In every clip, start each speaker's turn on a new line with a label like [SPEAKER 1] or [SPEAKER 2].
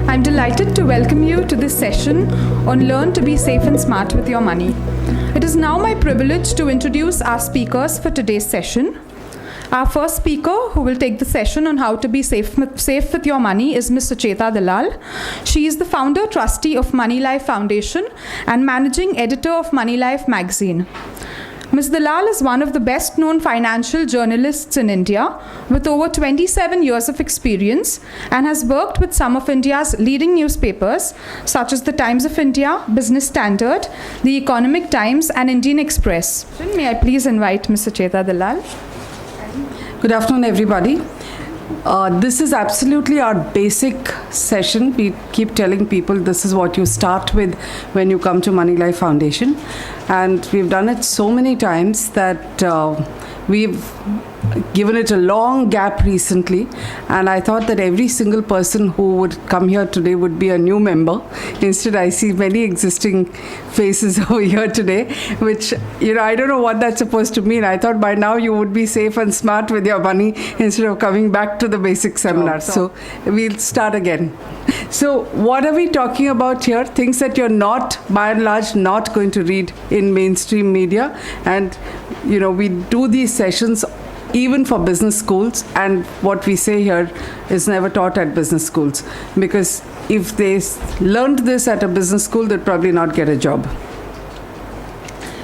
[SPEAKER 1] I'm delighted to welcome you to this session on Learn to be Safe and Smart with Your Money. It is now my privilege to introduce our speakers for today's session. Our first speaker who will take the session on how to be safe with your money is Ms. Sucheta Dalal. She is the founder trustee of Moneylife Foundation and managing editor of Moneylife magazine. Ms. Dalal is one of the best known financial journalists in India with over 27 years of experience and has worked with some of India's leading newspapers such as the Times of India, Business Standard, the Economic Times and Indian Express. May I please invite Ms. Sucheta Dalal?
[SPEAKER 2] Good afternoon, everybody. This is absolutely our basic session. We keep telling people this is what you start with when you come to Moneylife Foundation. And we've done it so many times that we've given it a long gap recently. And I thought that every single person who would come here today would be a new member. Instead, I see many existing faces over here today, which, I don't know what that's supposed to mean. I thought by now you would be safe and smart with your money instead of coming back to the basic seminar. So we'll start again. So what are we talking about here? Things that you're not, by and large, not going to read in mainstream media. And, we do these sessions even for business schools, and what we say here is never taught at business schools, because if they learned this at a business school, they'd probably not get a job.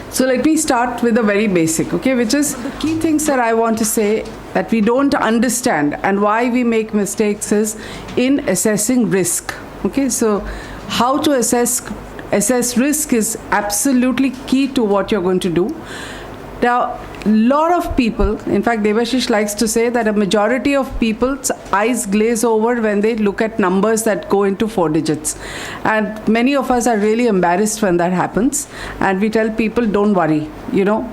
[SPEAKER 2] So let me start with the very basic, which is the key things that I want to say that we don't understand and why we make mistakes is in assessing risk. So how to assess risk is absolutely key to what you're going to do. Now, a lot of people, in fact, Devashish likes to say that a majority of people's eyes glaze over when they look at numbers that go into 4 digits. And many of us are really embarrassed when that happens. And we tell people, don't worry.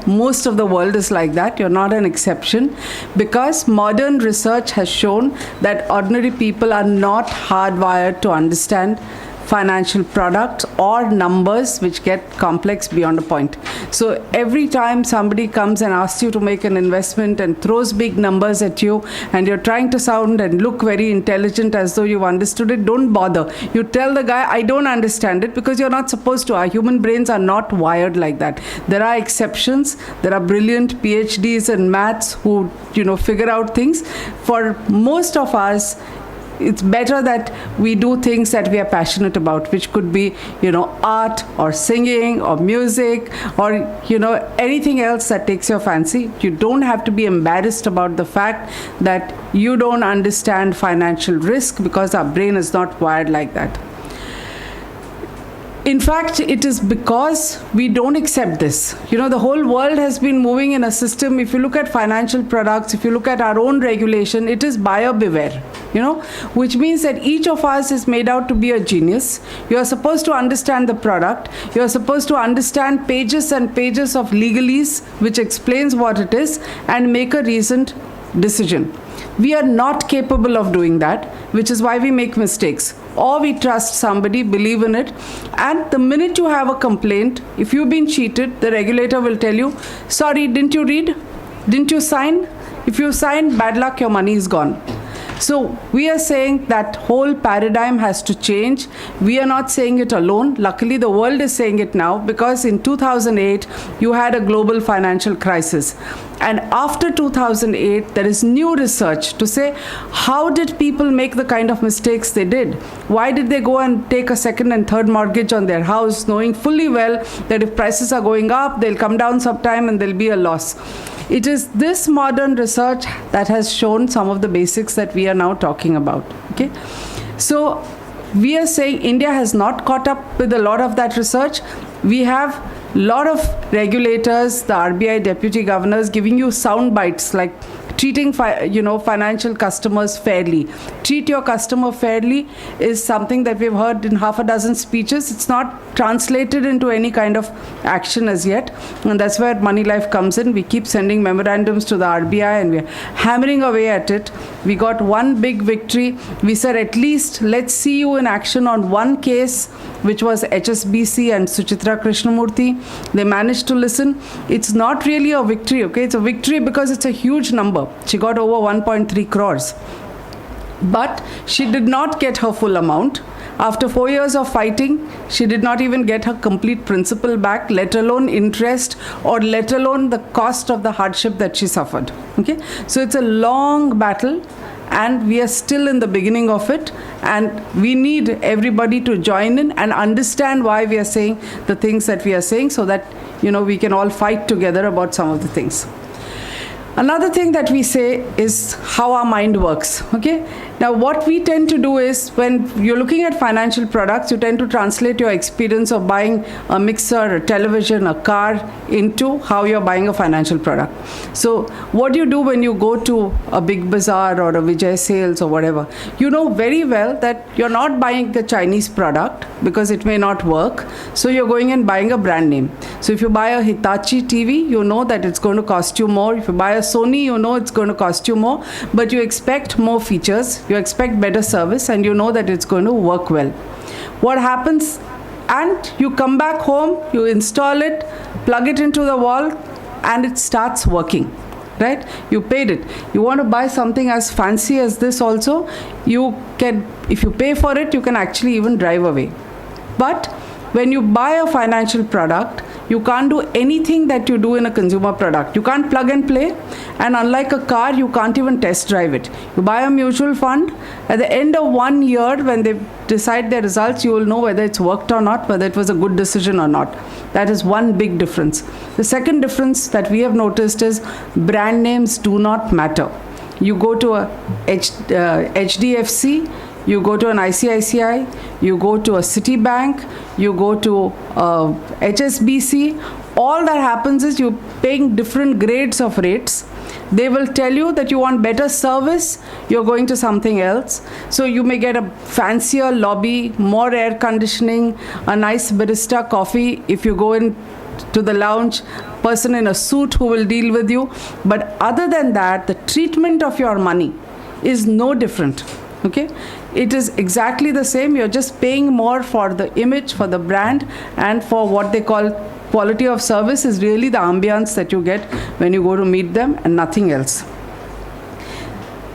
[SPEAKER 2] Most of the world is like that. You're not an exception. Because modern research has shown that ordinary people are not hardwired to understand financial products or numbers which get complex beyond a point. So every time somebody comes and asks you to make an investment and throws big numbers at you and you're trying to sound and look very intelligent as though you've understood it, don't bother. You tell the guy, I don't understand it, because you're not supposed to. Our human brains are not wired like that. There are exceptions. There are brilliant PhDs in maths who, figure out things. For most of us, it's better that we do things that we are passionate about, which could be, art or singing or music or, anything else that takes your fancy. You don't have to be embarrassed about the fact that you don't understand financial risk, because our brain is not wired like that. In fact, it is because we don't accept this. The whole world has been moving in a system. If you look at financial products, if you look at our own regulation, it is buyer beware, which means that each of us is made out to be a genius. You are supposed to understand the product. You are supposed to understand pages and pages of legalese, which explains what it is, and make a reasoned decision. We are not capable of doing that, which is why we make mistakes. Or we trust somebody, believe in it, and the minute you have a complaint, if you've been cheated, the regulator will tell you, sorry, didn't you read? Didn't you sign? If you sign, bad luck, your money is gone. So we are saying that whole paradigm has to change. We are not saying it alone. Luckily, the world is saying it now, because in 2008, you had a global financial crisis. And after 2008, there is new research to say, how did people make the kind of mistakes they did? Why did they go and take a second and third mortgage on their house, knowing fully well that if prices are going up, they'll come down sometime and there'll be a loss? It is this modern research that has shown some of the basics that we are now talking about. So we are saying India has not caught up with a lot of that research. We have a lot of regulators, the RBI deputy governors, giving you sound bites like treating financial customers fairly. Treat your customer fairly is something that we've heard in half a dozen speeches. It's not translated into any kind of action as yet, and that's where Moneylife comes in. We keep sending memorandums to the RBI and we're hammering away at it. We got one big victory. We said, at least let's see you in action on one case, which was HSBC and Sucheta Krishnamurthy. They managed to listen. It's not really a victory, okay? It's a victory because it's a huge number. She got over 1.3 crores. But she did not get her full amount. After 4 years of fighting, she did not even get her complete principal back, let alone interest, or let alone the cost of the hardship that she suffered. Okay? So it's a long battle, and we are still in the beginning of it, and we need everybody to join in and understand why we are saying the things that we are saying, so that, you know, we can all fight together about some of the things. Another thing that we say is how our mind works, okay? Now, what we tend to do is, when you're looking at financial products, you tend to translate your experience of buying a mixer, a television, a car, into how you're buying a financial product. So what do you do when you go to a big bazaar or a Vijay sales or whatever? You know very well that you're not buying the Chinese product because it may not work. So you're going and buying a brand name. So if you buy a Hitachi TV, you know that it's going to cost you more. If you buy a Sony, you know it's going to cost you more, but you expect more features, you expect better service, and you know that it's going to work well. What happens? And you come back home, you install it, plug it into the wall, and it starts working, right? You paid it. You want to buy something as fancy as this also, you can, if you pay for it, you can actually even drive away. But when you buy a financial product, you can't do anything that you do in a consumer product. You can't plug and play, and unlike a car, you can't even test drive it. You buy a mutual fund, at the end of 1 year, when they decide their results, you will know whether it's worked or not, whether it was a good decision or not. That is one big difference. The second difference that we have noticed is brand names do not matter. You go to a HDFC, you go to an ICICI, you go to a Citibank, you go to HSBC, all that happens is you're paying different grades of rates. They will tell you that you want better service, you're going to something else. So you may get a fancier lobby, more air conditioning, a nice barista coffee if you go in to the lounge, person in a suit who will deal with you. But other than that, the treatment of your money is no different. Okay, it is exactly the same. You're just paying more for the image, for the brand, and for what they call quality of service is really the ambience that you get when you go to meet them, and nothing else.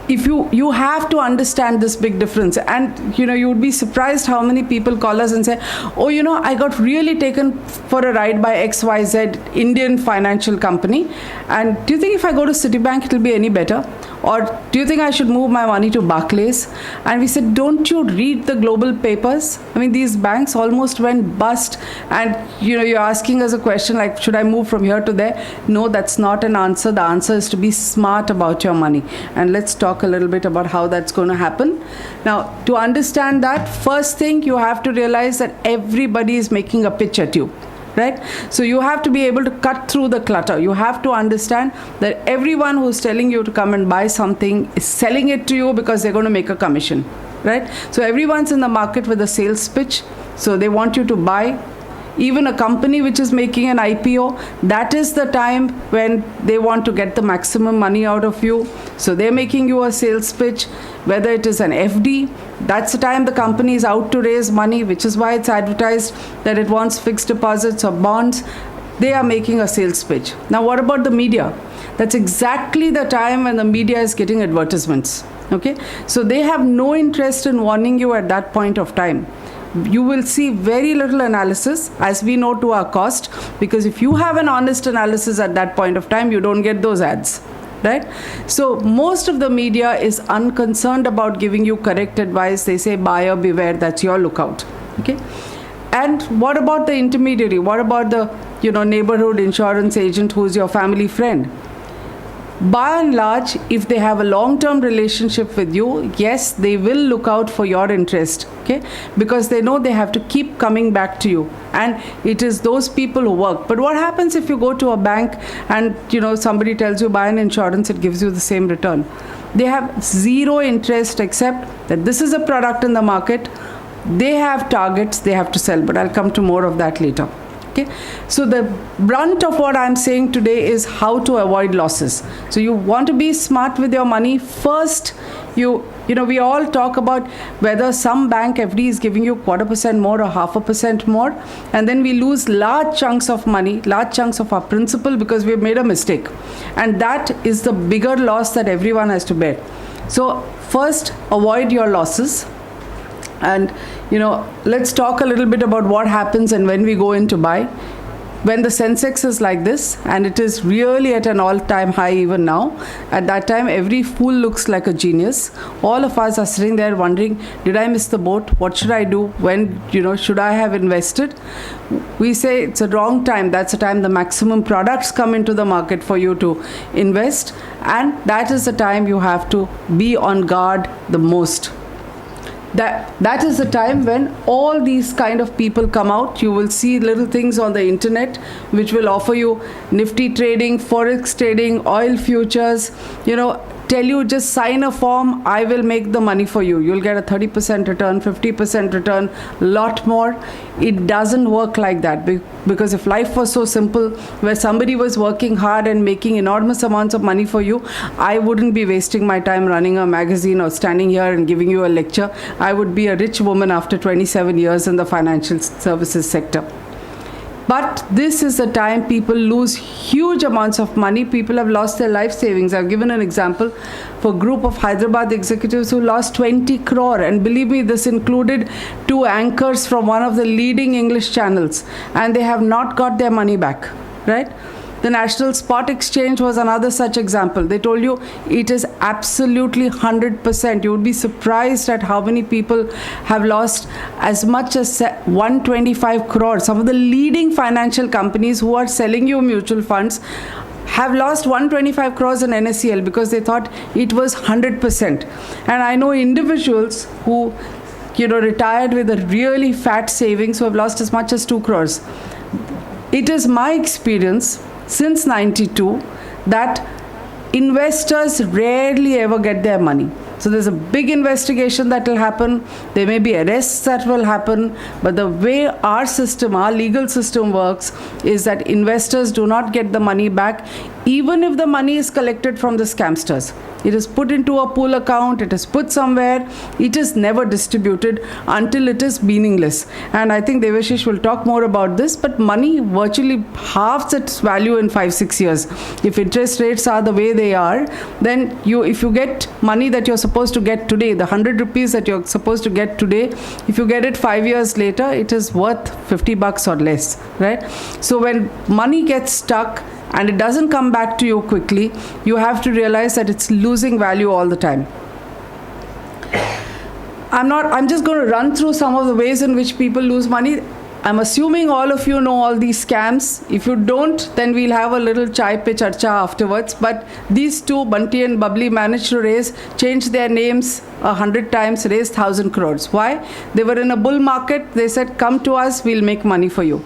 [SPEAKER 2] If you have to understand this big difference, and you know, you would be surprised how many people call us and say, oh, you know, I got really taken for a ride by XYZ Indian financial company, and do you think if I go to Citibank it'll be any better? Or do you think I should move my money to Barclays? And we said, don't you read the global papers? I mean, these banks almost went bust, and you know, you're asking us a question like, should I move from here to there? No, that's not an answer. The answer is to be smart about your money. And let's talk a little bit about how that's going to happen. Now, to understand that, first thing you have to realize that everybody is making a pitch at you. Right? So you have to be able to cut through the clutter. You have to understand that everyone who's telling you to come and buy something is selling it to you because they're going to make a commission. Right? So everyone's in the market with a sales pitch. So they want you to buy. Even a company which is making an IPO, that is the time when they want to get the maximum money out of you. So they're making you a sales pitch. Whether it is an FD, that's the time the company is out to raise money, which is why it's advertised that it wants fixed deposits or bonds. They are making a sales pitch. Now, what about the media? That's exactly the time when the media is getting advertisements. Okay? So they have no interest in warning you at that point of time. You will see very little analysis, as we know, to our cost, because if you have an honest analysis at that point of time, you don't get those ads. Right? So most of the media is unconcerned about giving you correct advice. They say buyer beware, that's your lookout. Okay? And what about the intermediary? What about the neighborhood insurance agent who's your family friend? By and large, if they have a long-term relationship with you, yes, they will look out for your interest, okay? Because they know they have to keep coming back to you. And it is those people who work. But what happens if you go to a bank and, somebody tells you buy an insurance, it gives you the same return? They have zero interest except that this is a product in the market. They have targets they have to sell, but I'll come to more of that later. Okay, so the brunt of what I'm saying today is how to avoid losses. So you want to be smart with your money. First, we all talk about whether some bank FD is giving you 0.25% more or 0.5% more, and then we lose large chunks of money, large chunks of our principal because we've made a mistake, and that is the bigger loss that everyone has to bear. So first, avoid your losses. And let's talk a little bit about what happens and when we go in to buy. When the Sensex is like this, and it is really at an all-time high even now, at that time every fool looks like a genius. All of us are sitting there wondering, did I miss the boat? What should I do? When, should I have invested? We say it's a wrong time. That's the time the maximum products come into the market for you to invest, and that is the time you have to be on guard the most. That is the time when all these kind of people come out. You will see little things on the internet which will offer you nifty trading, forex trading, oil futures, tell you just sign a form, I will make the money for you. You'll get a 30% return, 50% return, lot more. It doesn't work like that, because if life was so simple, where somebody was working hard and making enormous amounts of money for you, I wouldn't be wasting my time running a magazine or standing here and giving you a lecture. I would be a rich woman after 27 years in the financial services sector. But this is the time people lose huge amounts of money. People have lost their life savings. I've given an example for a group of Hyderabad executives who lost 20 crore. And believe me, this included 2 anchors from one of the leading English channels. And they have not got their money back, right? The National Spot Exchange was another such example. They told you it is absolutely 100%. You would be surprised at how many people have lost as much as 125 crores. Some of the leading financial companies who are selling you mutual funds have lost 125 crores in NSCL because they thought it was 100%. And I know individuals who retired with a really fat savings who have lost as much as 2 crores. It is my experience since 92 that investors rarely ever get their money. So there's a big investigation that will happen. There may be arrests that will happen. But the way our system, our legal system works is that investors do not get the money back, even if the money is collected from the scamsters. It is put into a pool account, it is put somewhere, it is never distributed until it is meaningless. And I think Devashish will talk more about this, but money virtually halves its value in 5-6 years. If interest rates are the way they are, then if you get money that you're supposed to get today, the 100 rupees that you're supposed to get today, if you get it 5 years later, it is worth $50 or less, right? So when money gets stuck and it doesn't come back to you quickly, you have to realize that it's losing value all the time. I'm just going to run through some of the ways in which people lose money. I'm assuming all of you know all these scams. If you don't, then we'll have a little chai pe charcha afterwards. But these two, Bunty and Bubbly, managed to change their names 100 times, raised 1,000 crores. Why? They were in a bull market. They said, come to us, we'll make money for you.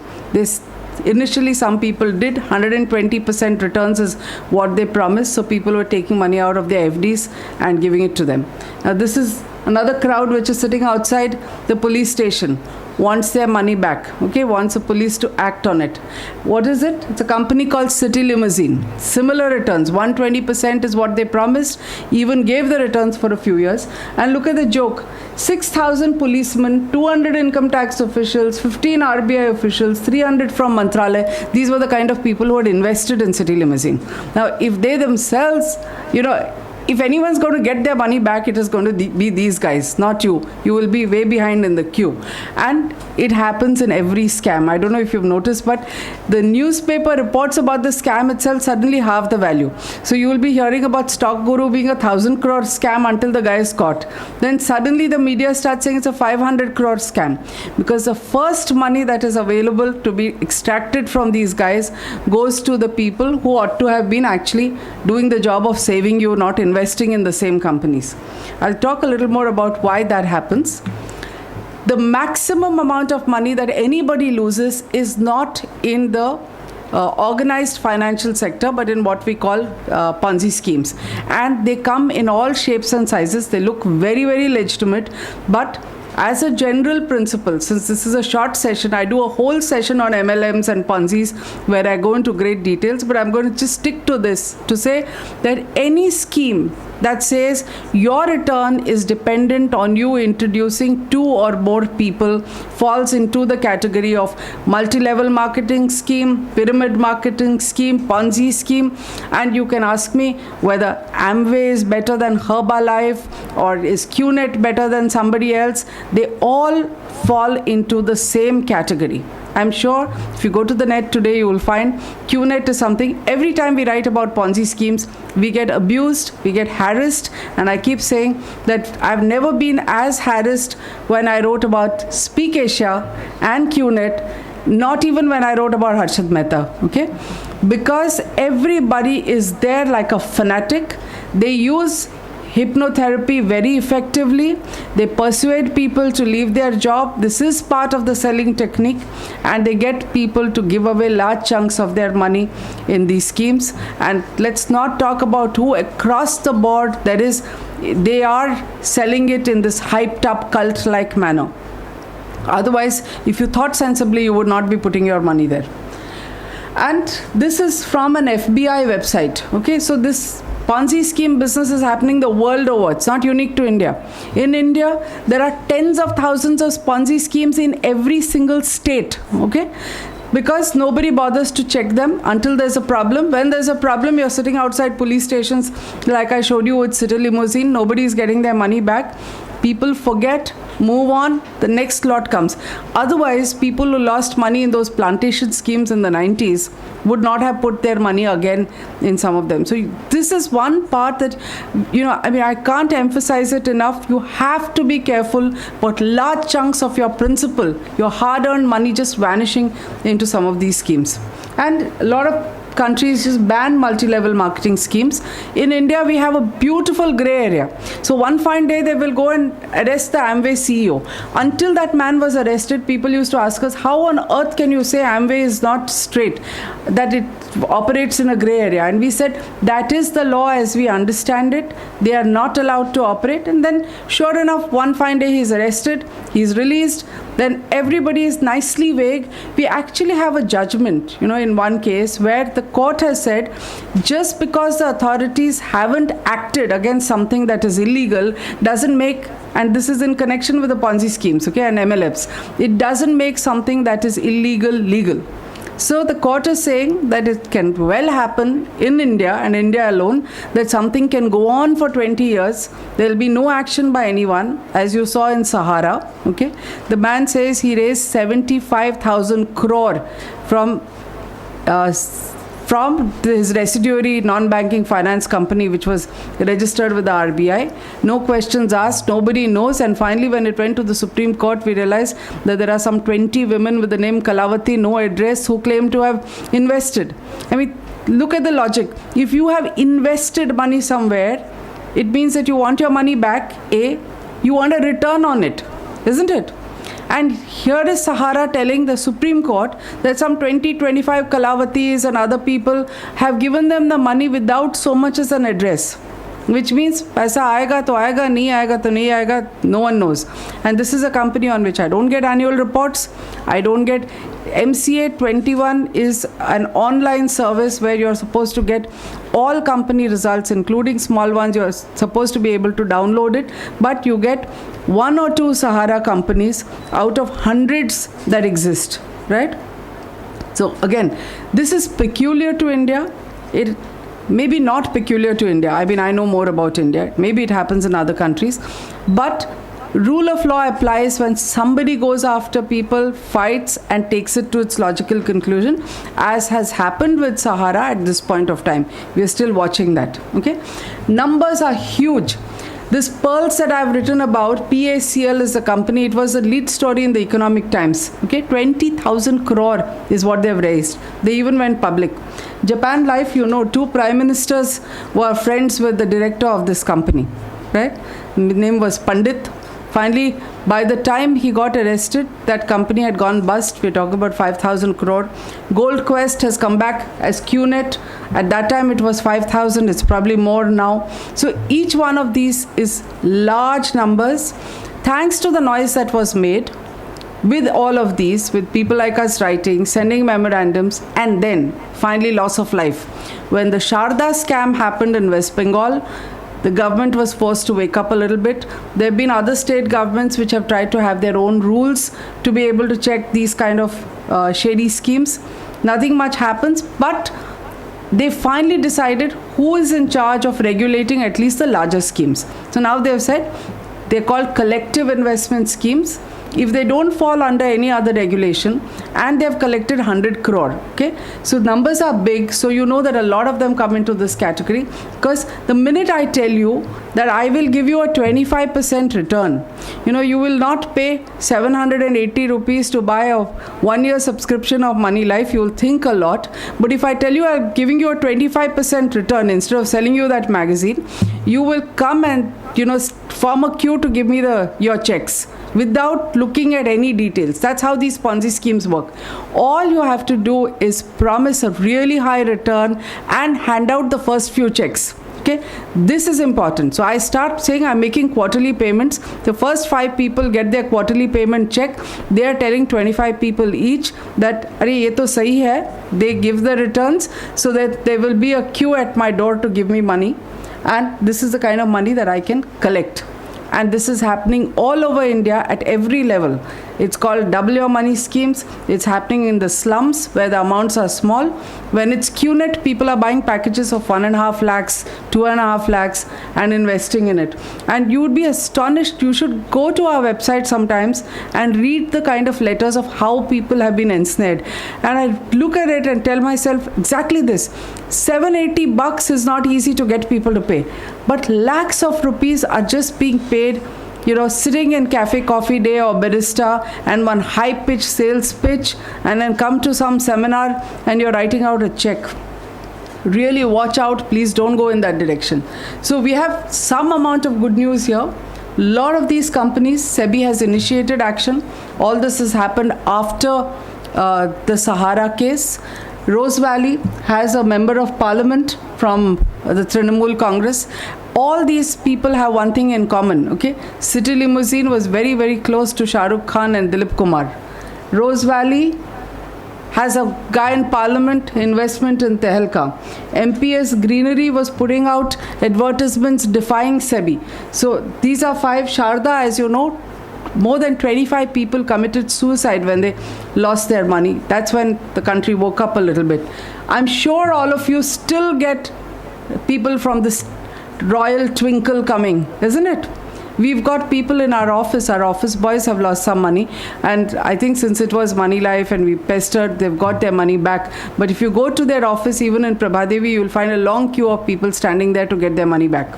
[SPEAKER 2] Initially, some people did. 120% returns is what they promised. So people were taking money out of their FDs and giving it to them. Now, this is another crowd which is sitting outside the police station, wants their money back, wants the police to act on it. What is it? It's a company called City Limousine. Similar returns, 120% is what they promised, even gave the returns for a few years. And look at the joke, 6,000 policemen, 200 income tax officials, 15 RBI officials, 300 from Mantralaya. These were the kind of people who had invested in City Limousine. Now, if they themselves, if anyone's going to get their money back, it is going to be these guys, not you. You will be way behind in the queue. And it happens in every scam. I don't know if you've noticed, but the newspaper reports about the scam itself suddenly halve the value. So you will be hearing about Stock Guru being a 1,000 crore scam until the guy is caught. Then suddenly the media starts saying it's a 500 crore scam. Because the first money that is available to be extracted from these guys goes to the people who ought to have been actually doing the job of saving you, not investing in the same companies. I'll talk a little more about why that happens. The maximum amount of money that anybody loses is not in the organized financial sector, but in what we call Ponzi schemes. And they come in all shapes and sizes. They look very, very legitimate, but as a general principle, since this is a short session, I do a whole session on MLMs and Ponzi's where I go into great details, but I'm going to just stick to this to say that any scheme that says your return is dependent on you introducing 2 or more people falls into the category of multi-level marketing scheme, pyramid marketing scheme, Ponzi scheme. And you can ask me whether Amway is better than Herbalife or is QNet better than somebody else. They all fall into the same category. I'm sure if you go to the net today, you will find QNet is something. Every time we write about Ponzi schemes, we get abused, we get harassed, and I keep saying that I've never been as harassed when I wrote about Speak Asia and QNet, not even when I wrote about Harshad Mehta, okay? Because everybody is there like a fanatic. They use hypnotherapy very effectively. They persuade people to leave their job. This is part of the selling technique, and they get people to give away large chunks of their money in these schemes. And let's not talk about who across the board they are selling it in this hyped up cult-like manner. Otherwise, if you thought sensibly, you would not be putting your money there. And this is from an FBI website. Okay, so this Ponzi scheme business is happening the world over. It's not unique to India. In India, there are tens of thousands of Ponzi schemes in every single state. Okay? Because nobody bothers to check them until there's a problem. When there's a problem, you're sitting outside police stations, like I showed you with City Limousine. Nobody is getting their money back. People forget, move on, the next lot comes. Otherwise, people who lost money in those plantation schemes in the 90s would not have put their money again in some of them. So this is one part that, I can't emphasize it enough. You have to be careful about large chunks of your principal, your hard-earned money just vanishing into some of these schemes. And a lot of countries just ban multi-level marketing schemes. In India, we have a beautiful gray area. So one fine day, they will go and arrest the Amway CEO. Until that man was arrested, people used to ask us, how on earth can you say Amway is not straight, that it operates in a gray area? And we said, that is the law as we understand it. They are not allowed to operate. And then, sure enough, one fine day, he's arrested, he's released. Then everybody is nicely vague. We actually have a judgment, in one case where the court has said, just because the authorities haven't acted against something that is illegal doesn't make, and this is in connection with the Ponzi schemes, okay, and MLFs, it doesn't make something that is illegal legal. So the court is saying that it can well happen in India and India alone, that something can go on for 20 years. There will be no action by anyone, as you saw in Sahara. Okay, the man says he raised 75,000 crore from his residuary non-banking finance company, which was registered with the RBI. No questions asked, nobody knows. And finally, when it went to the Supreme Court, we realized that there are some 20 women with the name Kalavati, no address, who claim to have invested. I mean, look at the logic. If you have invested money somewhere, it means that you want your money back, you want a return on it, isn't it? And here is Sahara telling the Supreme Court that some 20-25 Kalavatis and other people have given them the money without so much as an address. Which means, paisa aayega to aayega, nahi aayega to nahi aayega, no one knows. And this is a company on which I don't get annual reports. I don't get MCA 21 is an online service where you're supposed to get all company results, including small ones. You're supposed to be able to download it, but you get 1 or 2 Sahara companies out of hundreds that exist, right? So again, this is peculiar to India. It maybe not peculiar to India. I mean, I know more about India. Maybe it happens in other countries. But rule of law applies when somebody goes after people, fights, and takes it to its logical conclusion, as has happened with Sahara at this point of time. We are still watching that. Okay? Numbers are huge. This Pearls that I've written about, PACL is the company. It was a lead story in the Economic Times. Okay, 20,000 crore is what they've raised. They even went public. Japan Life, 2 prime ministers were friends with the director of this company, right? His name was Pandit. Finally, by the time he got arrested, that company had gone bust. We're talking about 5,000 crore. Gold Quest has come back as QNet. At that time, it was 5,000. It's probably more now. So each one of these is large numbers. thanks to the noise that was made, with all of these, with people like us writing, sending memorandums, and then finally loss of life. When the Sharda scam happened in West Bengal, the government was forced to wake up a little bit. There have been other state governments which have tried to have their own rules to be able to check these kind of shady schemes. Nothing much happens, but they finally decided who is in charge of regulating at least the larger schemes. So now they have said they're called collective investment schemes. If they don't fall under any other regulation, and they have collected 100 crore, okay? So numbers are big, so you know that a lot of them come into this category, because the minute I tell you that I will give you a 25% return, you will not pay 780 rupees to buy a 1-year subscription of Moneylife, you will think a lot. But if I tell you I'm giving you a 25% return instead of selling you that magazine, you will come and form a queue to give me your checks without looking at any details. That's how these Ponzi schemes work. All you have to do is promise a really high return and hand out the first few checks. Okay, this is important. So I start saying I'm making quarterly payments. The first 5 people get their quarterly payment check. They are telling 25 people each that, "Arey, ye to sahi hai." They give the returns so that there will be a queue at my door to give me money. And this is the kind of money that I can collect. And this is happening all over India at every level. It's called double your money schemes. It's happening in the slums where the amounts are small. When it's QNet, people are buying packages of 1.5 lakhs, 2.5 lakhs and investing in it. And you would be astonished. You should go to our website sometimes and read the kind of letters of how people have been ensnared. And I look at it and tell myself exactly this. 780 bucks is not easy to get people to pay. But lakhs of rupees are just being paid, sitting in cafe coffee day or barista and one high-pitched sales pitch, and then come to some seminar and you're writing out a check. Really watch out. Please don't go in that direction. So we have some amount of good news here. A lot of these companies, SEBI has initiated action. All this has happened after the Sahara case. Rose Valley has a member of parliament from the Trinamool Congress. All these people have one thing in common, okay? City Limousine was very, very close to Shah Rukh Khan and Dilip Kumar. Rose Valley has a guy in parliament, investment in Tehelka. MPS Greenery was putting out advertisements defying SEBI. So these are 5. Sharda, as you know, more than 25 people committed suicide when they lost their money. That's when the country woke up a little bit. I'm sure all of you still get people from this royal twinkle coming, isn't it? We've got people in our office boys have lost some money, and I think since it was Moneylife and we pestered, they've got their money back. But if you go to their office, even in Prabhadevi, you'll find a long queue of people standing there to get their money back.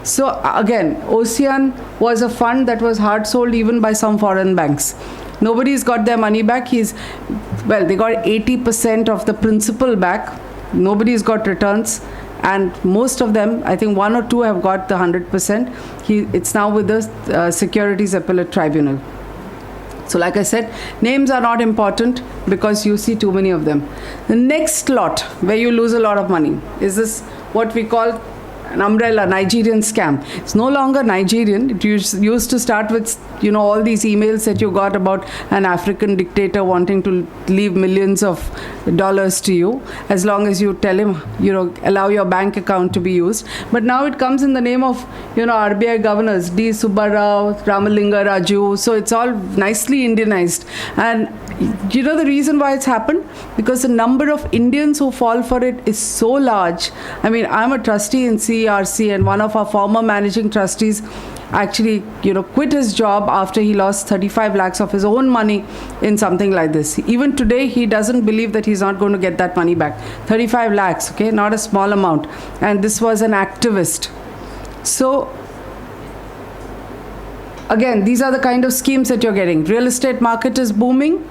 [SPEAKER 2] So again, Ocean was a fund that was hard sold even by some foreign banks. Nobody's got their money back. They got 80% of the principal back. Nobody's got returns. And most of them, I think 1 or 2 have got the 100%. It's now with the Securities Appellate Tribunal. So like I said, names are not important because you see too many of them. The next lot where you lose a lot of money is this, what we call an umbrella Nigerian scam. It's no longer Nigerian. It used to start with, all these emails that you got about an African dictator wanting to leave millions of dollars to you, as long as you tell him, allow your bank account to be used. But now it comes in the name of, RBI governors, D. Subbarao, Ramalinga Raju. So it's all nicely Indianized. And the reason why it's happened? Because the number of Indians who fall for it is so large. I mean, I'm a trustee in CERC, and one of our former managing trustees actually, quit his job after he lost 35 lakhs of his own money in something like this. Even today, he doesn't believe that he's not going to get that money back. 35 lakhs, okay, not a small amount. And this was an activist. So, again, these are the kind of schemes that you're getting. Real estate market is booming.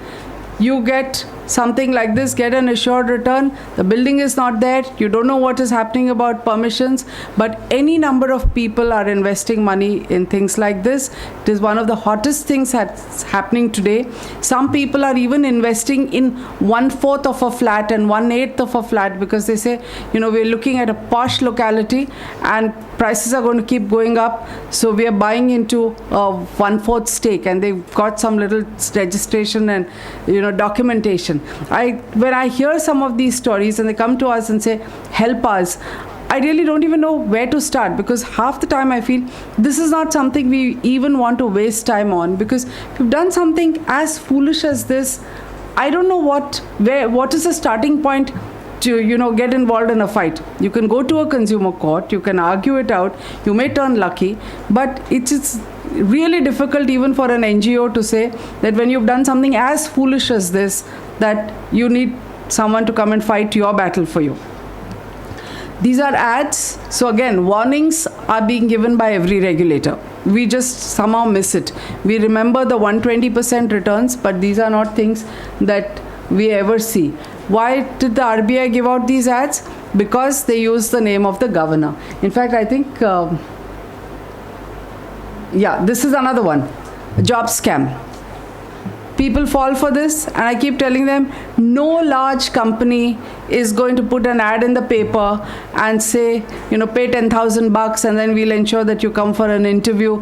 [SPEAKER 2] You get something like this, get an assured return. The building is not there. You don't know what is happening about permissions. But any number of people are investing money in things like this. It is one of the hottest things that's happening today. Some people are even investing in 1/4 of a flat and 1/8 of a flat because they say, we're looking at a posh locality and prices are going to keep going up. So we are buying into a 1/4 stake, and they've got some little registration and, documentation. When I hear some of these stories and they come to us and say, help us, I really don't even know where to start, because half the time I feel this is not something we even want to waste time on, because if you've done something as foolish as this, I don't know what is the starting point to get involved in a fight. You can go to a consumer court, you can argue it out, you may turn lucky, but it's really difficult even for an NGO to say that when you've done something as foolish as this, that you need someone to come and fight your battle for you. These are ads. So again, warnings are being given by every regulator. We just somehow miss it. We remember the 120% returns, but these are not things that we ever see. Why did the RBI give out these ads? Because they use the name of the governor. In fact, I think, this is another one, a job scam. People fall for this, and I keep telling them, no large company is going to put an ad in the paper and say, pay $10,000 and then we'll ensure that you come for an interview.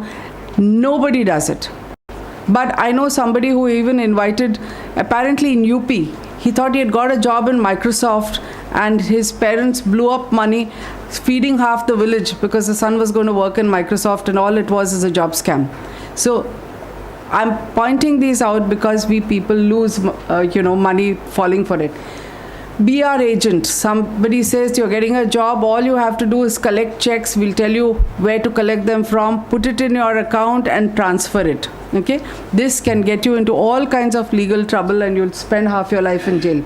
[SPEAKER 2] Nobody does it. But I know somebody who even invited, apparently in UP, he thought he had got a job in Microsoft, and his parents blew up money feeding half the village because the son was going to work in Microsoft, and all it was is a job scam. So I'm pointing these out because we people lose, money falling for it. Be our agent. Somebody says you're getting a job, all you have to do is collect checks. We'll tell you where to collect them from, put it in your account and transfer it. Okay? This can get you into all kinds of legal trouble, and you'll spend half your life in jail.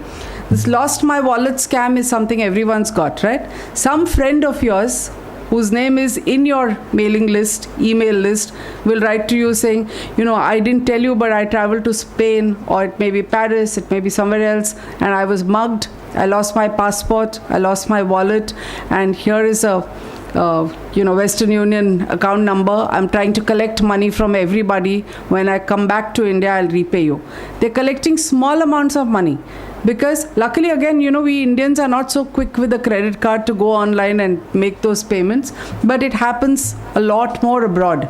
[SPEAKER 2] This lost my wallet scam is something everyone's got, right? Some friend of yours whose name is in your mailing list, email list, will write to you saying, I didn't tell you, but I traveled to Spain, or it may be Paris, it may be somewhere else, and I was mugged. I lost my passport, I lost my wallet, and here is a Western Union account number. I'm trying to collect money from everybody. When I come back to India, I'll repay you. They're collecting small amounts of money. Because luckily, again, we Indians are not so quick with the credit card to go online and make those payments. But it happens a lot more abroad.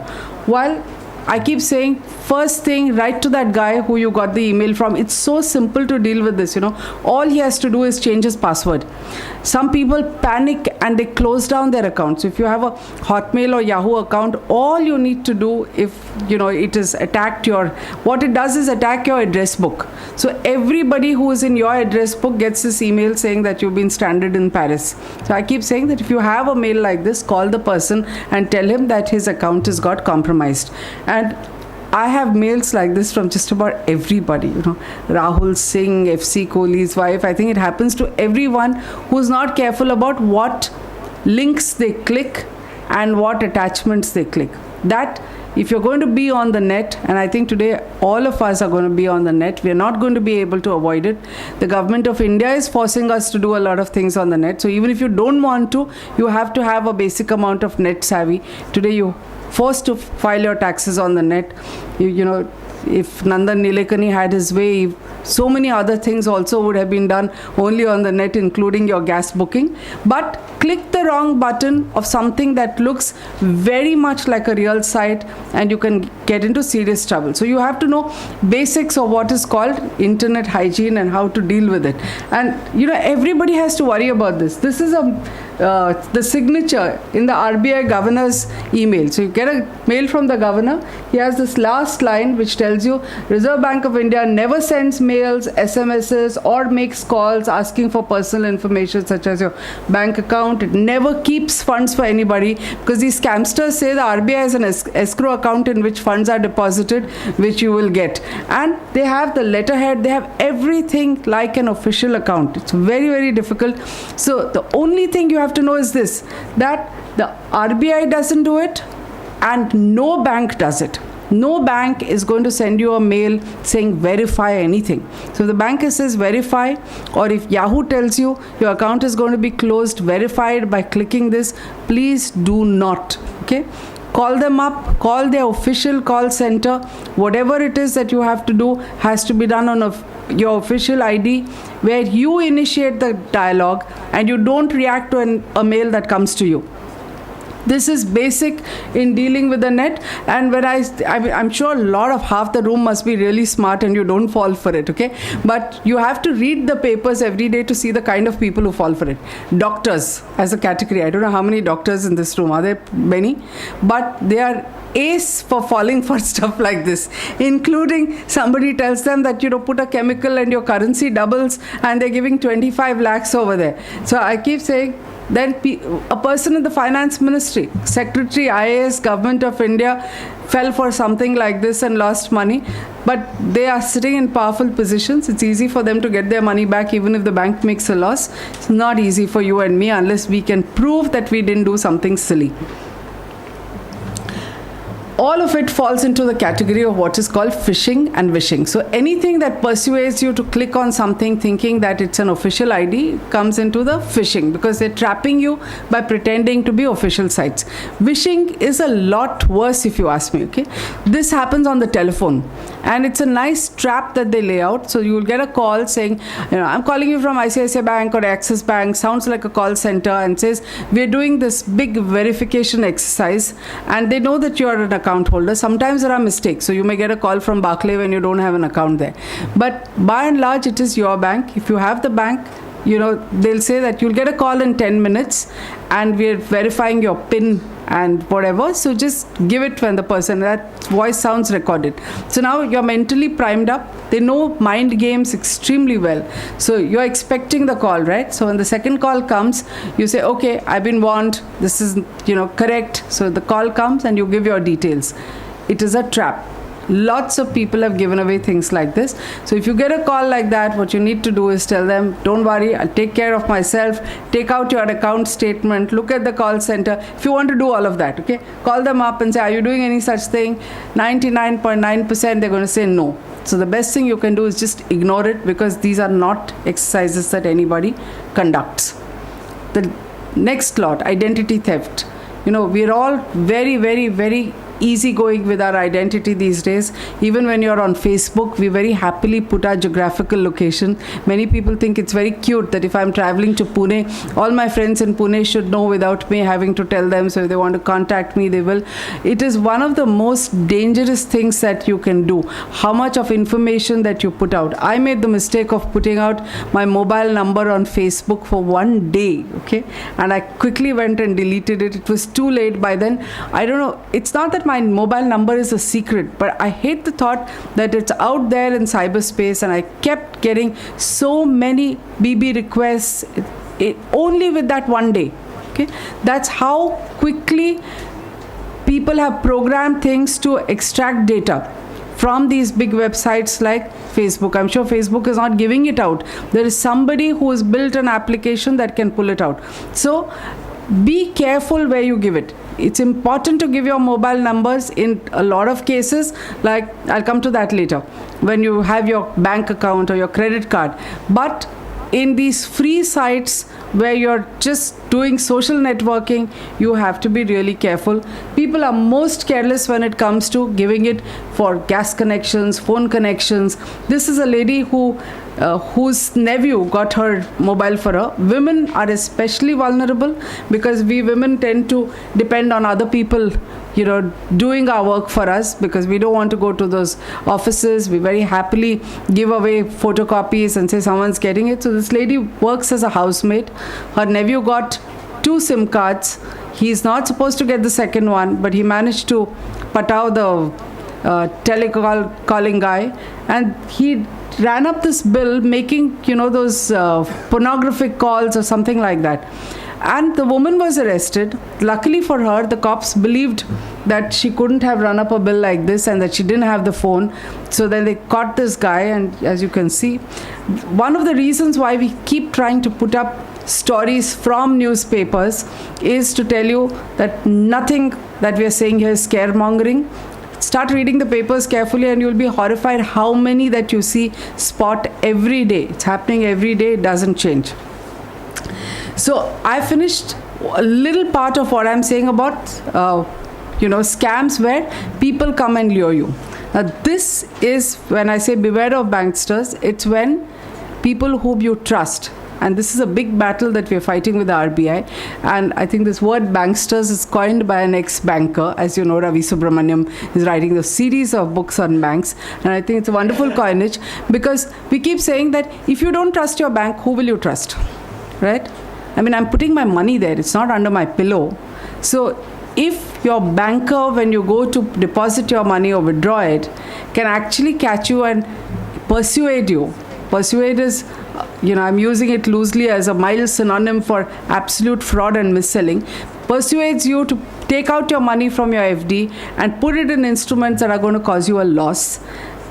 [SPEAKER 2] While I keep saying, first thing, write to that guy who you got the email from. It's so simple to deal with this, All he has to do is change his password. Some people panic and they close down their accounts. If you have a Hotmail or Yahoo account, all you need to do, if it is attacked what it does is attack your address book. So everybody who is in your address book gets this email saying that you've been stranded in Paris. So I keep saying that if you have a mail like this, call the person and tell him that his account has got compromised. And I have mails like this from just about everybody, Rahul Singh, FC Kohli's wife. I think it happens to everyone who's not careful about what links they click and what attachments they click. That, if you're going to be on the net, and I think today all of us are going to be on the net, we're not going to be able to avoid it. The government of India is forcing us to do a lot of things on the net. So even if you don't want to, you have to have a basic amount of net savvy. Today you forced to file your taxes on the net. If Nandan Nilekani had his way, so many other things also would have been done only on the net, including your gas booking. But click the wrong button of something that looks very much like a real site, and you can get into serious trouble. So you have to know basics of what is called internet hygiene and how to deal with it. And everybody has to worry about this. This is the signature in the RBI governor's email. So you get a mail from the governor. He has this last line which tells you, Reserve Bank of India never sends mails, SMSs, or makes calls asking for personal information such as your bank account. It never keeps funds for anybody, because these scamsters say the RBI has an escrow account in which funds are deposited, which you will get. And they have the letterhead, they have everything like an official account. It's very, very difficult. So the only thing you have to know is this, that the RBI doesn't do it and no bank does it. No bank is going to send you a mail saying verify anything. So if the banker says verify, or if Yahoo tells you your account is going to be closed, verified by clicking this, please do not. Okay? Call them up, call their official call center. Whatever it is that you have to do has to be done on your official ID, where you initiate the dialogue and you don't react to a mail that comes to you. This is basic in dealing with the net, and when I'm sure half the room must be really smart and you don't fall for it, okay? But you have to read the papers every day to see the kind of people who fall for it. Doctors as a category, I don't know how many doctors in this room, are there many? But they are ace for falling for stuff like this, including somebody tells them that, put a chemical and your currency doubles, and they're giving 25 lakhs over there. So I keep saying, then a person in the finance ministry, secretary, IAS, government of India, fell for something like this and lost money. But they are sitting in powerful positions. It's easy for them to get their money back even if the bank makes a loss. It's not easy for you and me unless we can prove that we didn't do something silly. All of it falls into the category of what is called phishing and wishing. So anything that persuades you to click on something thinking that it's an official ID comes into the phishing, because they're trapping you by pretending to be official sites. Wishing is a lot worse, if you ask me, okay? This happens on the telephone, and it's a nice trap that they lay out. So you'll get a call saying, I'm calling you from ICICI Bank or Axis Bank, sounds like a call center, and says, we're doing this big verification exercise, and they know that you're an account holder. Sometimes there are mistakes, so you may get a call from Barclays when you don't have an account there. But by and large, it is your bank. If you have the bank, they'll say that you'll get a call in 10 minutes and we're verifying your PIN and whatever. So just give it when the person, that voice sounds recorded. So now you're mentally primed up. They know mind games extremely well. So you're expecting the call, right? So when the second call comes, you say, okay, I've been warned. This is, correct. So the call comes and you give your details. It is a trap. Lots of people have given away things like this. So if you get a call like that, what you need to do is tell them, don't worry, I'll take care of myself. Take out your account statement, look at the call center. If you want to do all of that, okay, call them up and say, are you doing any such thing? 99.9% they're going to say no. So the best thing you can do is just ignore it, because these are not exercises that anybody conducts. The next lot, identity theft. We're all very, very, very easygoing with our identity these days. Even when you're on Facebook, we very happily put our geographical location. Many people think it's very cute that if I'm traveling to Pune, all my friends in Pune should know without me having to tell them. So if they want to contact me, they will. It is one of the most dangerous things that you can do. How much of information that you put out. I made the mistake of putting out my mobile number on Facebook for one day, okay? And I quickly went and deleted it. It was too late by then. I don't know. It's not that my mobile number is a secret, but I hate the thought that it's out there in cyberspace, and I kept getting so many BB requests only with that one day. Okay, that's how quickly people have programmed things to extract data from these big websites like Facebook. I'm sure Facebook is not giving it out. There is somebody who has built an application that can pull it out. So be careful where you give it. It's important to give your mobile numbers in a lot of cases, like I'll come to that later, when you have your bank account or your credit card. But in these free sites where you're just doing social networking, you have to be really careful. People are most careless when it comes to giving it for gas connections, phone connections. This is a lady whose nephew got her mobile for her. Women are especially vulnerable, because we women tend to depend on other people, doing our work for us, because we don't want to go to those offices. We very happily give away photocopies and say someone's getting it. So this lady works as a housemaid. Her nephew got 2 SIM cards. He's not supposed to get the second one, but he managed to patao the telecalling guy, and he ran up this bill making, those pornographic calls or something like that. And the woman was arrested. Luckily for her, the cops believed that she couldn't have run up a bill like this and that she didn't have the phone. So then they caught this guy, and as you can see, one of the reasons why we keep trying to put up stories from newspapers is to tell you that nothing that we are saying here is scaremongering. Start reading the papers carefully and you'll be horrified how many that you see spot every day. It's happening every day, it doesn't change. So I finished a little part of what I'm saying about scams where people come and lure you. Now this is when I say beware of banksters. It's when people whom you trust, and this is a big battle that we're fighting with the RBI, and I think this word banksters is coined by an ex-banker. As you know, Ravi Subramaniam is writing a series of books on banks, and I think it's a wonderful coinage, because we keep saying that if you don't trust your bank, who will you trust, right? I mean, I'm putting my money there, it's not under my pillow. So if your banker, when you go to deposit your money or withdraw it, can actually catch you and persuade you. Persuade is, I'm using it loosely as a mild synonym for absolute fraud and mis-selling. Persuades you to take out your money from your FD and put it in instruments that are going to cause you a loss.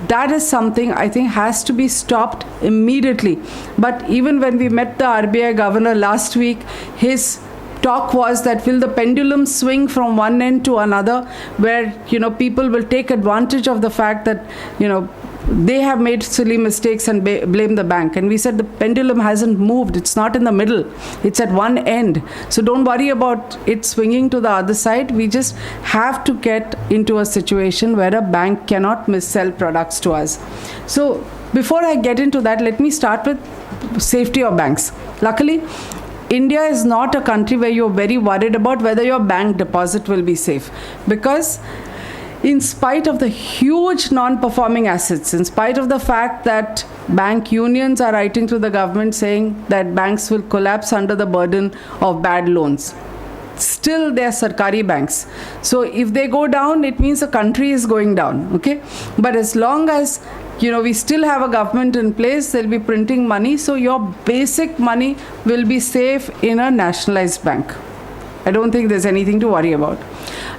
[SPEAKER 2] That is something I think has to be stopped immediately. But even when we met the RBI governor last week, his talk was that will the pendulum swing from one end to another, where people will take advantage of the fact that they have made silly mistakes and blame the bank. And we said the pendulum hasn't moved, it's not in the middle, it's at one end. So don't worry about it swinging to the other side. We just have to get into a situation where a bank cannot mis-sell products to us. So before I get into that, let me start with safety of banks. Luckily, India is not a country where you're very worried about whether your bank deposit will be safe, because in spite of the huge non-performing assets, in spite of the fact that bank unions are writing to the government saying that banks will collapse under the burden of bad loans, still they are Sarkari banks. So if they go down, it means the country is going down, okay? But as long as we still have a government in place, they'll be printing money, so your basic money will be safe in a nationalized bank. I don't think there's anything to worry about.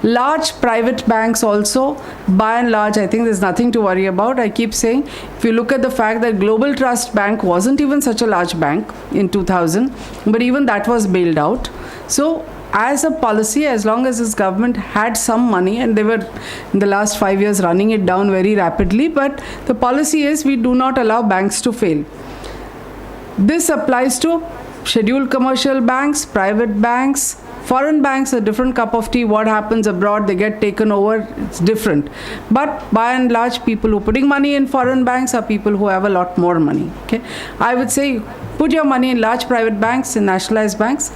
[SPEAKER 2] Large private banks also, by and large, I think there's nothing to worry about. I keep saying, if you look at the fact that Global Trust Bank wasn't even such a large bank in 2000, but even that was bailed out. So as a policy, as long as this government had some money, and they were in the last 5 years running it down very rapidly, but the policy is we do not allow banks to fail. This applies to scheduled commercial banks, private banks. Foreign banks, a different cup of tea. What happens abroad, they get taken over, it's different. But by and large, people who are putting money in foreign banks are people who have a lot more money. Okay, I would say put your money in large private banks, in nationalized banks.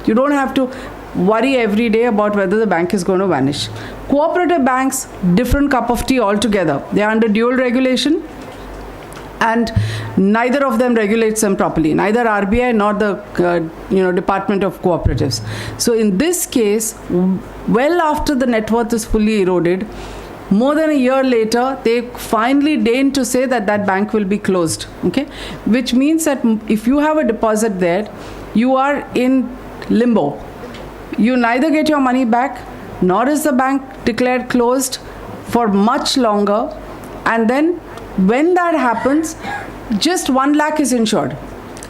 [SPEAKER 2] You don't have to worry every day about whether the bank is going to vanish. Cooperative banks, different cup of tea altogether. They are under dual regulation, and neither of them regulates them properly, neither RBI nor the Department of Cooperatives. So in this case, well after the net worth is fully eroded, more than a year later, they finally deign to say that that bank will be closed, okay? Which means that if you have a deposit there, you are in limbo. You neither get your money back, nor is the bank declared closed for much longer, and then when that happens, just 1 lakh is insured.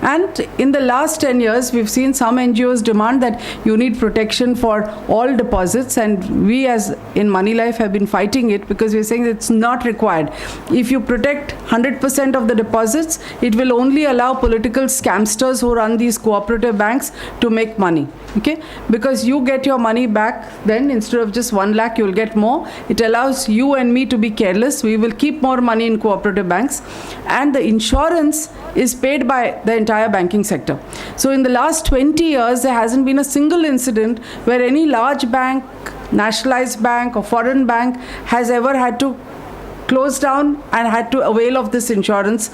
[SPEAKER 2] And in the last 10 years, we've seen some NGOs demand that you need protection for all deposits, and we as in Moneylife have been fighting it, because we're saying it's not required. If you protect 100% of the deposits, it will only allow political scamsters who run these cooperative banks to make money, okay? Because you get your money back, then instead of just 1 lakh, you'll get more. It allows you and me to be careless. We will keep more money in cooperative banks, and the insurance is paid by the entire banking sector. So in the last 20 years, there hasn't been a single incident where any large bank, nationalized bank or foreign bank has ever had to close down and had to avail of this insurance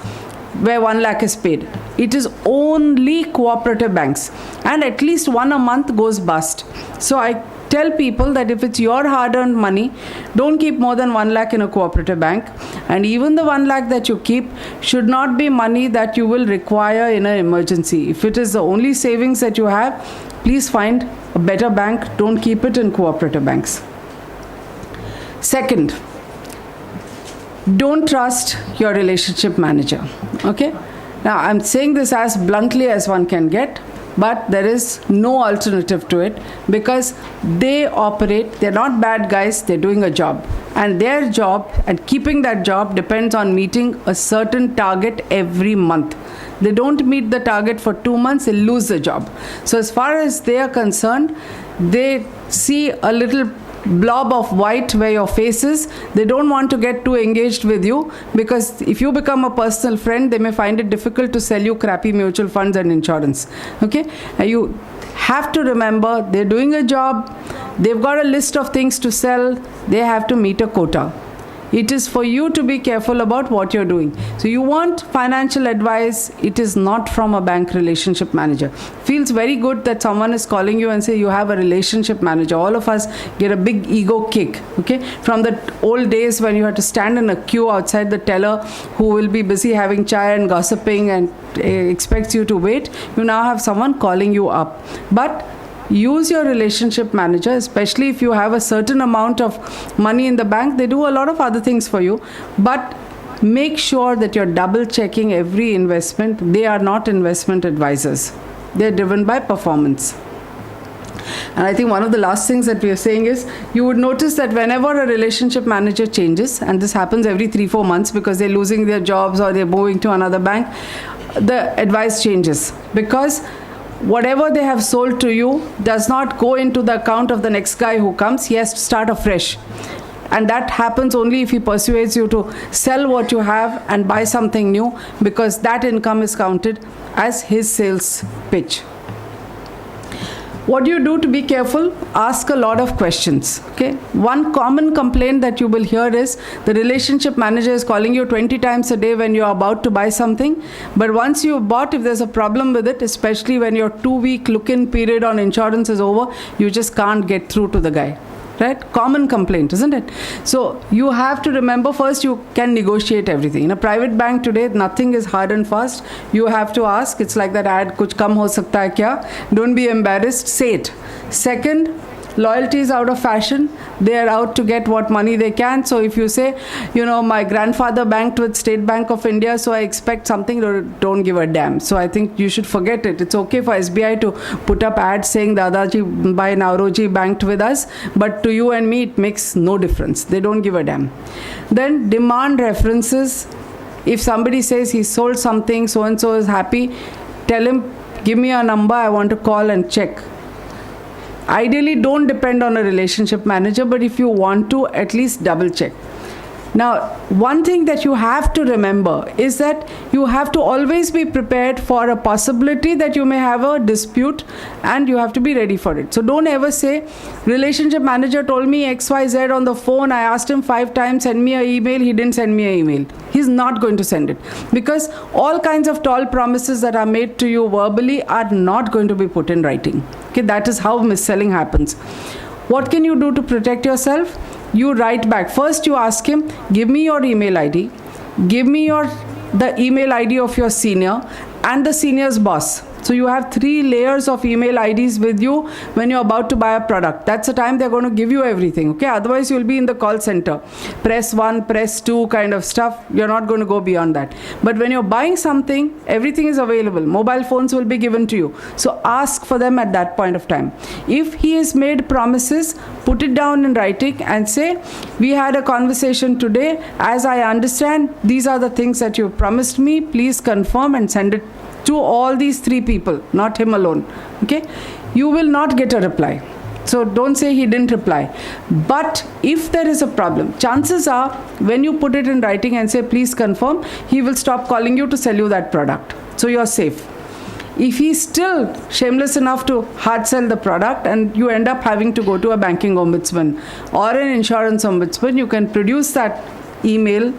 [SPEAKER 2] where 1 lakh is paid. It is only cooperative banks, and at least one a month goes bust. So I tell people that if it's your hard-earned money, don't keep more than 1 lakh in a cooperative bank, and even the 1 lakh that you keep should not be money that you will require in an emergency. If it is the only savings that you have, please find a better bank. Don't keep it in cooperative banks. Second, don't trust your relationship manager, okay? Now, I'm saying this as bluntly as one can get, but there is no alternative to it, because they operate, they're not bad guys, they're doing a job. and their job and keeping that job depends on meeting a certain target every month. They don't meet the target for 2 months, they lose the job. So as far as they are concerned, they see a little blob of white where your face is. They don't want to get too engaged with you, because if you become a personal friend, they may find it difficult to sell you crappy mutual funds and insurance. Okay? And you have to remember, they're doing a job, they've got a list of things to sell, they have to meet a quota. It is for you to be careful about what you're doing. So you want financial advice, it is not from a bank relationship manager. Feels very good that someone is calling you and say you have a relationship manager. All of us get a big ego kick, okay? From the old days when you had to stand in a queue outside the teller who will be busy having chai and gossiping and expects you to wait, you now have someone calling you up. But use your relationship manager, especially if you have a certain amount of money in the bank. They do a lot of other things for you, but make sure that you're double checking every investment. They are not investment advisors. They're driven by performance. And I think one of the last things that we are saying is, you would notice that whenever a relationship manager changes, and this happens every 3-4 months because they're losing their jobs or they're moving to another bank, the advice changes, because whatever they have sold to you does not go into the account of the next guy who comes. He has to start afresh. And that happens only if he persuades you to sell what you have and buy something new, because that income is counted as his sales pitch. What do you do to be careful? Ask a lot of questions. Okay. One common complaint that you will hear is the relationship manager is calling you 20 times a day when you are about to buy something. But once you've bought, if there's a problem with it, especially when your 2-week look-in period on insurance is over, you just can't get through to the guy. Right? Common complaint, isn't it? So you have to remember, first, you can negotiate everything. In a private bank today, nothing is hard and fast. You have to ask. It's like that ad, kuch kam ho sakta hai kya? Don't be embarrassed. Say it. Second, loyalty is out of fashion. They are out to get what money they can. So if you say, my grandfather banked with State Bank of India, so I expect something, don't give a damn. So I think you should forget it. It's okay for SBI to put up ads saying Dadaji by Nauroji banked with us, but to you and me, it makes no difference. They don't give a damn. Then demand references. If somebody says he sold something, so-and-so is happy, tell him, give me a number, I want to call and check. Ideally, don't depend on a relationship manager, but if you want to, at least double check. Now, one thing that you have to remember is that you have to always be prepared for a possibility that you may have a dispute, and you have to be ready for it. So don't ever say, relationship manager told me XYZ on the phone, I asked him 5 times, send me an email, he didn't send me an email. He's not going to send it, because all kinds of tall promises that are made to you verbally are not going to be put in writing. Okay, that is how mis-selling happens. What can you do to protect yourself? You write back. First, you ask him, give me your email ID, give me the email ID of your senior and the senior's boss. So you have 3 layers of email IDs with you when you're about to buy a product. That's the time they're going to give you everything. Okay, otherwise you'll be in the call center. Press 1, press 2 kind of stuff. You're not going to go beyond that. But when you're buying something, everything is available. Mobile phones will be given to you. So ask for them at that point of time. If he has made promises, put it down in writing and say, we had a conversation today. As I understand, these are the things that you promised me. Please confirm and send it to all these 3 people, not him alone. Okay? You will not get a reply. So don't say he didn't reply. But if there is a problem, chances are when you put it in writing and say, please confirm, he will stop calling you to sell you that product. So you're safe. If he's still shameless enough to hard sell the product and you end up having to go to a banking ombudsman or an insurance ombudsman, you can produce that email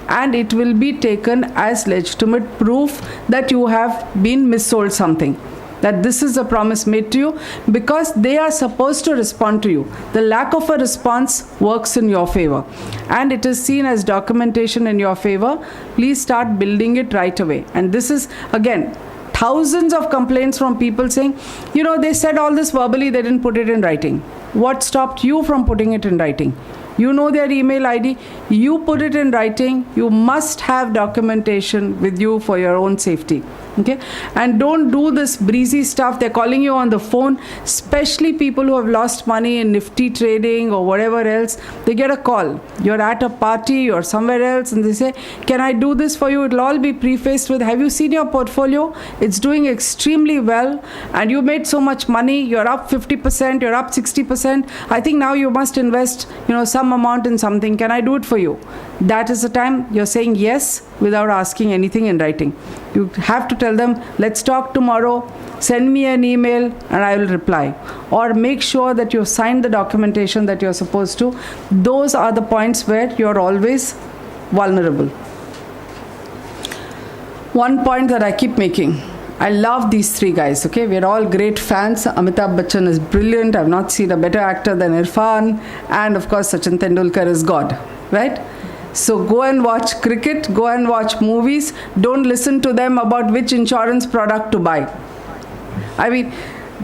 [SPEAKER 2] and it will be taken as legitimate proof that you have been missold something, that this is a promise made to you, because they are supposed to respond to you. The lack of a response works in your favor and it is seen as documentation in your favor. Please start building it right away. And this is, again, thousands of complaints from people saying, they said all this verbally, they didn't put it in writing. What stopped you from putting it in writing? You know their email ID, you put it in writing. You must have documentation with you for your own safety. Okay, and don't do this breezy stuff. They're calling you on the phone, especially people who have lost money in nifty trading or whatever else. They get a call. You're at a party or somewhere else, and they say, can I do this for you? It'll all be prefaced with, have you seen your portfolio? It's doing extremely well, and you made so much money. You're up 50%, you're up 60%. I think now you must invest, some amount in something. Can I do it for you? That is the time you're saying yes without asking anything in writing. You have to tell them, let's talk tomorrow, send me an email and I will reply. Or make sure that you've signed the documentation that you're supposed to. Those are the points where you're always vulnerable. One point that I keep making, I love these three guys, okay? We're all great fans. Amitabh Bachchan is brilliant. I've not seen a better actor than Irfan. And of course, Sachin Tendulkar is God, right? So go and watch cricket, go and watch movies. Don't listen to them about which insurance product to buy. I mean,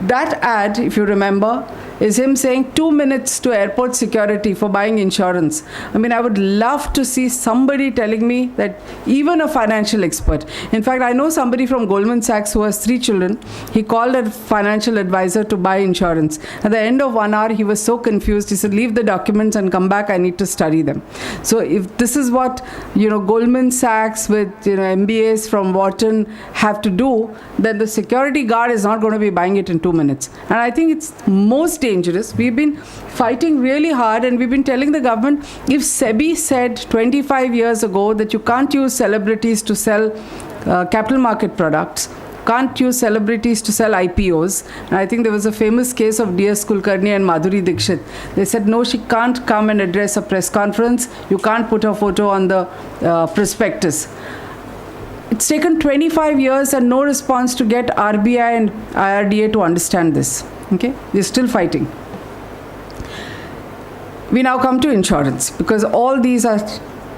[SPEAKER 2] that ad, if you remember, is him saying 2 minutes to airport security for buying insurance. I mean, I would love to see somebody telling me that, even a financial expert. In fact, I know somebody from Goldman Sachs who has 3 children. He called a financial advisor to buy insurance. At the end of 1 hour, he was so confused. He said, leave the documents and come back. I need to study them. So if this is what, Goldman Sachs with, MBAs from Wharton have to do, then the security guard is not going to be buying it in 2 minutes. And I think it's most dangerous. We've been fighting really hard, and we've been telling the government, if SEBI said 25 years ago that you can't use celebrities to sell capital market products, can't use celebrities to sell IPOs. And I think there was a famous case of D.S. Kulkarni and Madhuri Dixit. They said, no, she can't come and address a press conference. You can't put her photo on the prospectus. It's taken 25 years and no response to get RBI and IRDA to understand this. Okay, we're still fighting. We now come to insurance, because all these are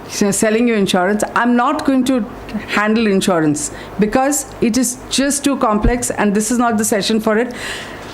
[SPEAKER 2] selling you insurance. I'm not going to handle insurance because it is just too complex, and this is not the session for it.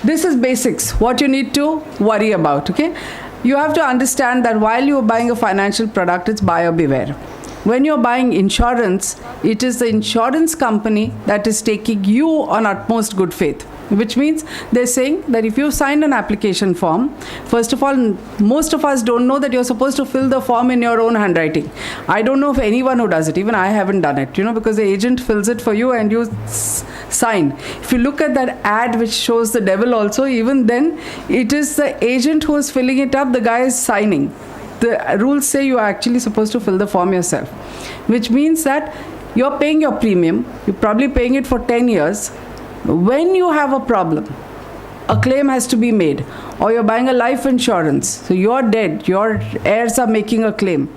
[SPEAKER 2] This is basics, what you need to worry about. Okay, you have to understand that while you're buying a financial product, it's buyer beware. When you're buying insurance, it is the insurance company that is taking you on utmost good faith. Which means they're saying that if you sign an application form, first of all, most of us don't know that you're supposed to fill the form in your own handwriting. I don't know of anyone who does it. Even I haven't done it, because the agent fills it for you and you sign. If you look at that ad which shows the devil also, even then, it is the agent who is filling it up, the guy is signing. The rules say you are actually supposed to fill the form yourself, which means that you're paying your premium. You're probably paying it for 10 years. When you have a problem, a claim has to be made, or you're buying a life insurance, so you're dead, your heirs are making a claim.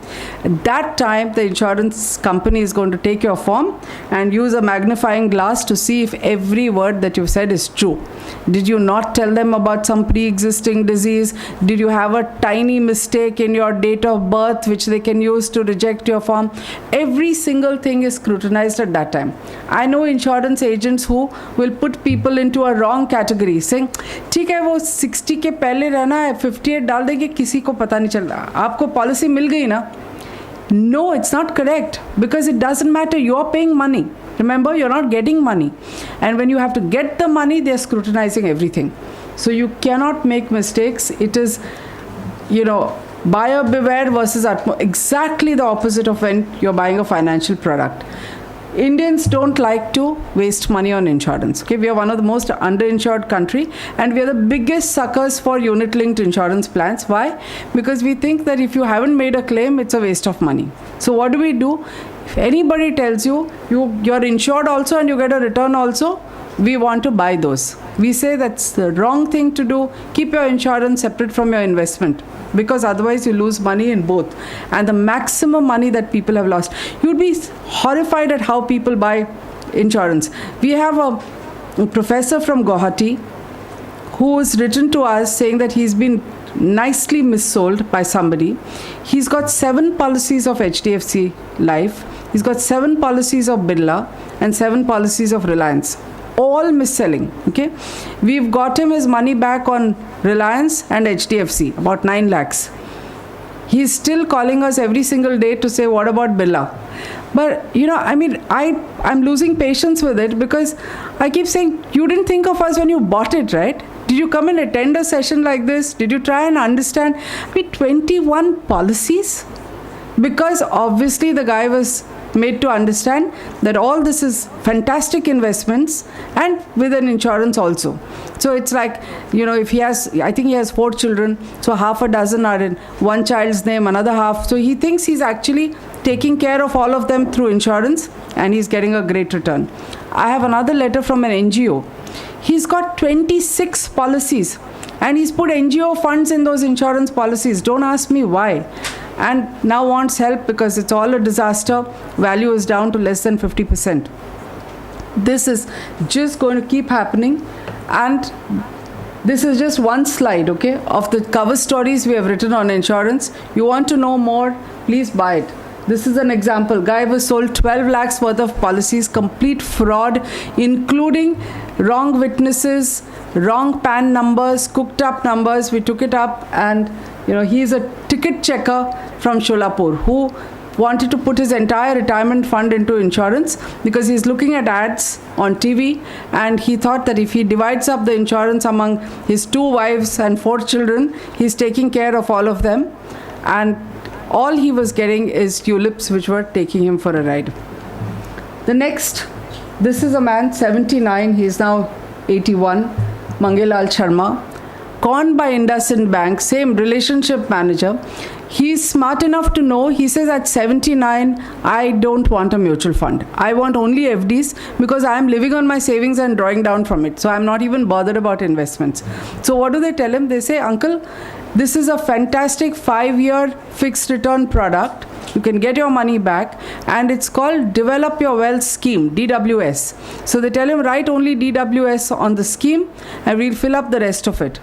[SPEAKER 2] At that time, the insurance company is going to take your form and use a magnifying glass to see if every word that you've said is true. Did you not tell them about some pre-existing disease? Did you have a tiny mistake in your date of birth which they can use to reject your form? Every single thing is scrutinized at that time. I know insurance agents who will put people into a wrong category, saying, ठीक है वो 60 के पहले रहना है, 58 डाल देंगे, किसी को पता नहीं चल रहा, आपको पॉलिसी मिल गई ना? No, it's not correct, because it doesn't matter. You're paying money. Remember, you're not getting money. And when you have to get the money, they're scrutinizing everything. So you cannot make mistakes. It is, buyer beware versus exactly the opposite of when you're buying a financial product. Indians don't like to waste money on insurance. Okay, we are one of the most underinsured country, and we are the biggest suckers for unit-linked insurance plans. Why? Because we think that if you haven't made a claim, it's a waste of money. So what do? If anybody tells you you're insured also and you get a return also, we want to buy those. We say that's the wrong thing to do. Keep your insurance separate from your investment, because otherwise you lose money in both. And the maximum money that people have lost. You'd be horrified at how people buy insurance. We have a professor from Guwahati who has written to us saying that he's been nicely missold by somebody. He's got 7 policies of HDFC Life. He's got 7 policies of Birla and 7 policies of Reliance. All mis-selling. Okay, we've got him his money back on Reliance and HDFC, about 9 lakhs. He's still calling us every single day to say, what about Billa? But, I'm losing patience with it because I keep saying, you didn't think of us when you bought it, right? Did you come and attend a session like this? Did you try and understand? 21 policies? Because obviously the guy was made to understand that all this is fantastic investments and with an insurance also. So it's like, if I think he has 4 children, so half a dozen are in one child's name, another half. So he thinks he's actually taking care of all of them through insurance and he's getting a great return. I have another letter from an NGO. He's got 26 policies and he's put NGO funds in those insurance policies. Don't ask me why. And now wants help because it's all a disaster. Value is down to less than 50%. This is just going to keep happening. And this is just one slide, okay, of the cover stories we have written on insurance. You want to know more, please buy it. This is an example. Guy was sold 12 lakhs worth of policies, complete fraud, including wrong witnesses, wrong PAN numbers, cooked up numbers. We took it up and he's a ticket checker from Sholapur who wanted to put his entire retirement fund into insurance because he's looking at ads on TV and he thought that if he divides up the insurance among his 2 wives and 4 children, he's taking care of all of them. And all he was getting is tulips which were taking him for a ride. The next, this is a man, 79, he's now 81, Mangelal Sharma. Conned by IndusInd Bank, same relationship manager. He's smart enough to know, he says at 79, I don't want a mutual fund. I want only FDs because I'm living on my savings and drawing down from it. So I'm not even bothered about investments. So what do they tell him? They say, Uncle, this is a fantastic 5-year fixed return product. You can get your money back and it's called Develop Your Wealth Scheme, DWS. So they tell him, write only DWS on the scheme and we'll fill up the rest of it.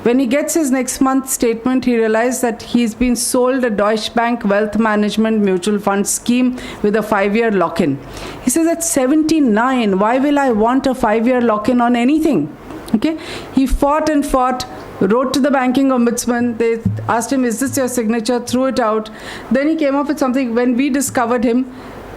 [SPEAKER 2] When he gets his next month statement, he realized that he's been sold a Deutsche Bank Wealth Management Mutual Fund scheme with a 5-year lock-in. He says, at 79, why will I want a 5-year lock-in on anything? Okay? He fought and fought, wrote to the banking ombudsman. They asked him, is this your signature? Threw it out. Then he came up with something. When we discovered him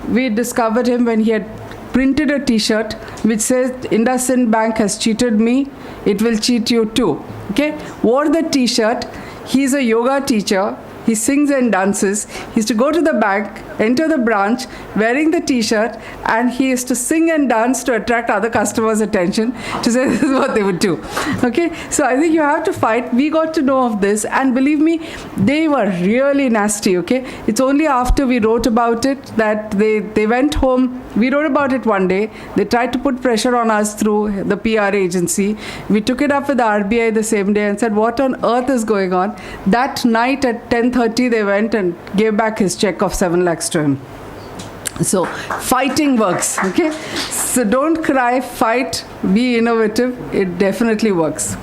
[SPEAKER 2] when he had printed a t-shirt which says, IndusInd Bank has cheated me, it will cheat you too. Okay, wore the t-shirt. He's a yoga teacher. He sings and dances. He used to go to the bank, enter the branch, wearing the t-shirt, and he used to sing and dance to attract other customers' attention, to say this is what they would do. Okay, so I think you have to fight. We got to know of this, and believe me, they were really nasty, okay? It's only after we wrote about it that they went home. We wrote about it one day. They tried to put pressure on us through the PR agency. We took it up with the RBI the same day and said, what on earth is going on? That night at 10:30, they went and gave back his check of 7 lakhs to him. So fighting works, okay? So don't cry, fight, be innovative. It definitely works.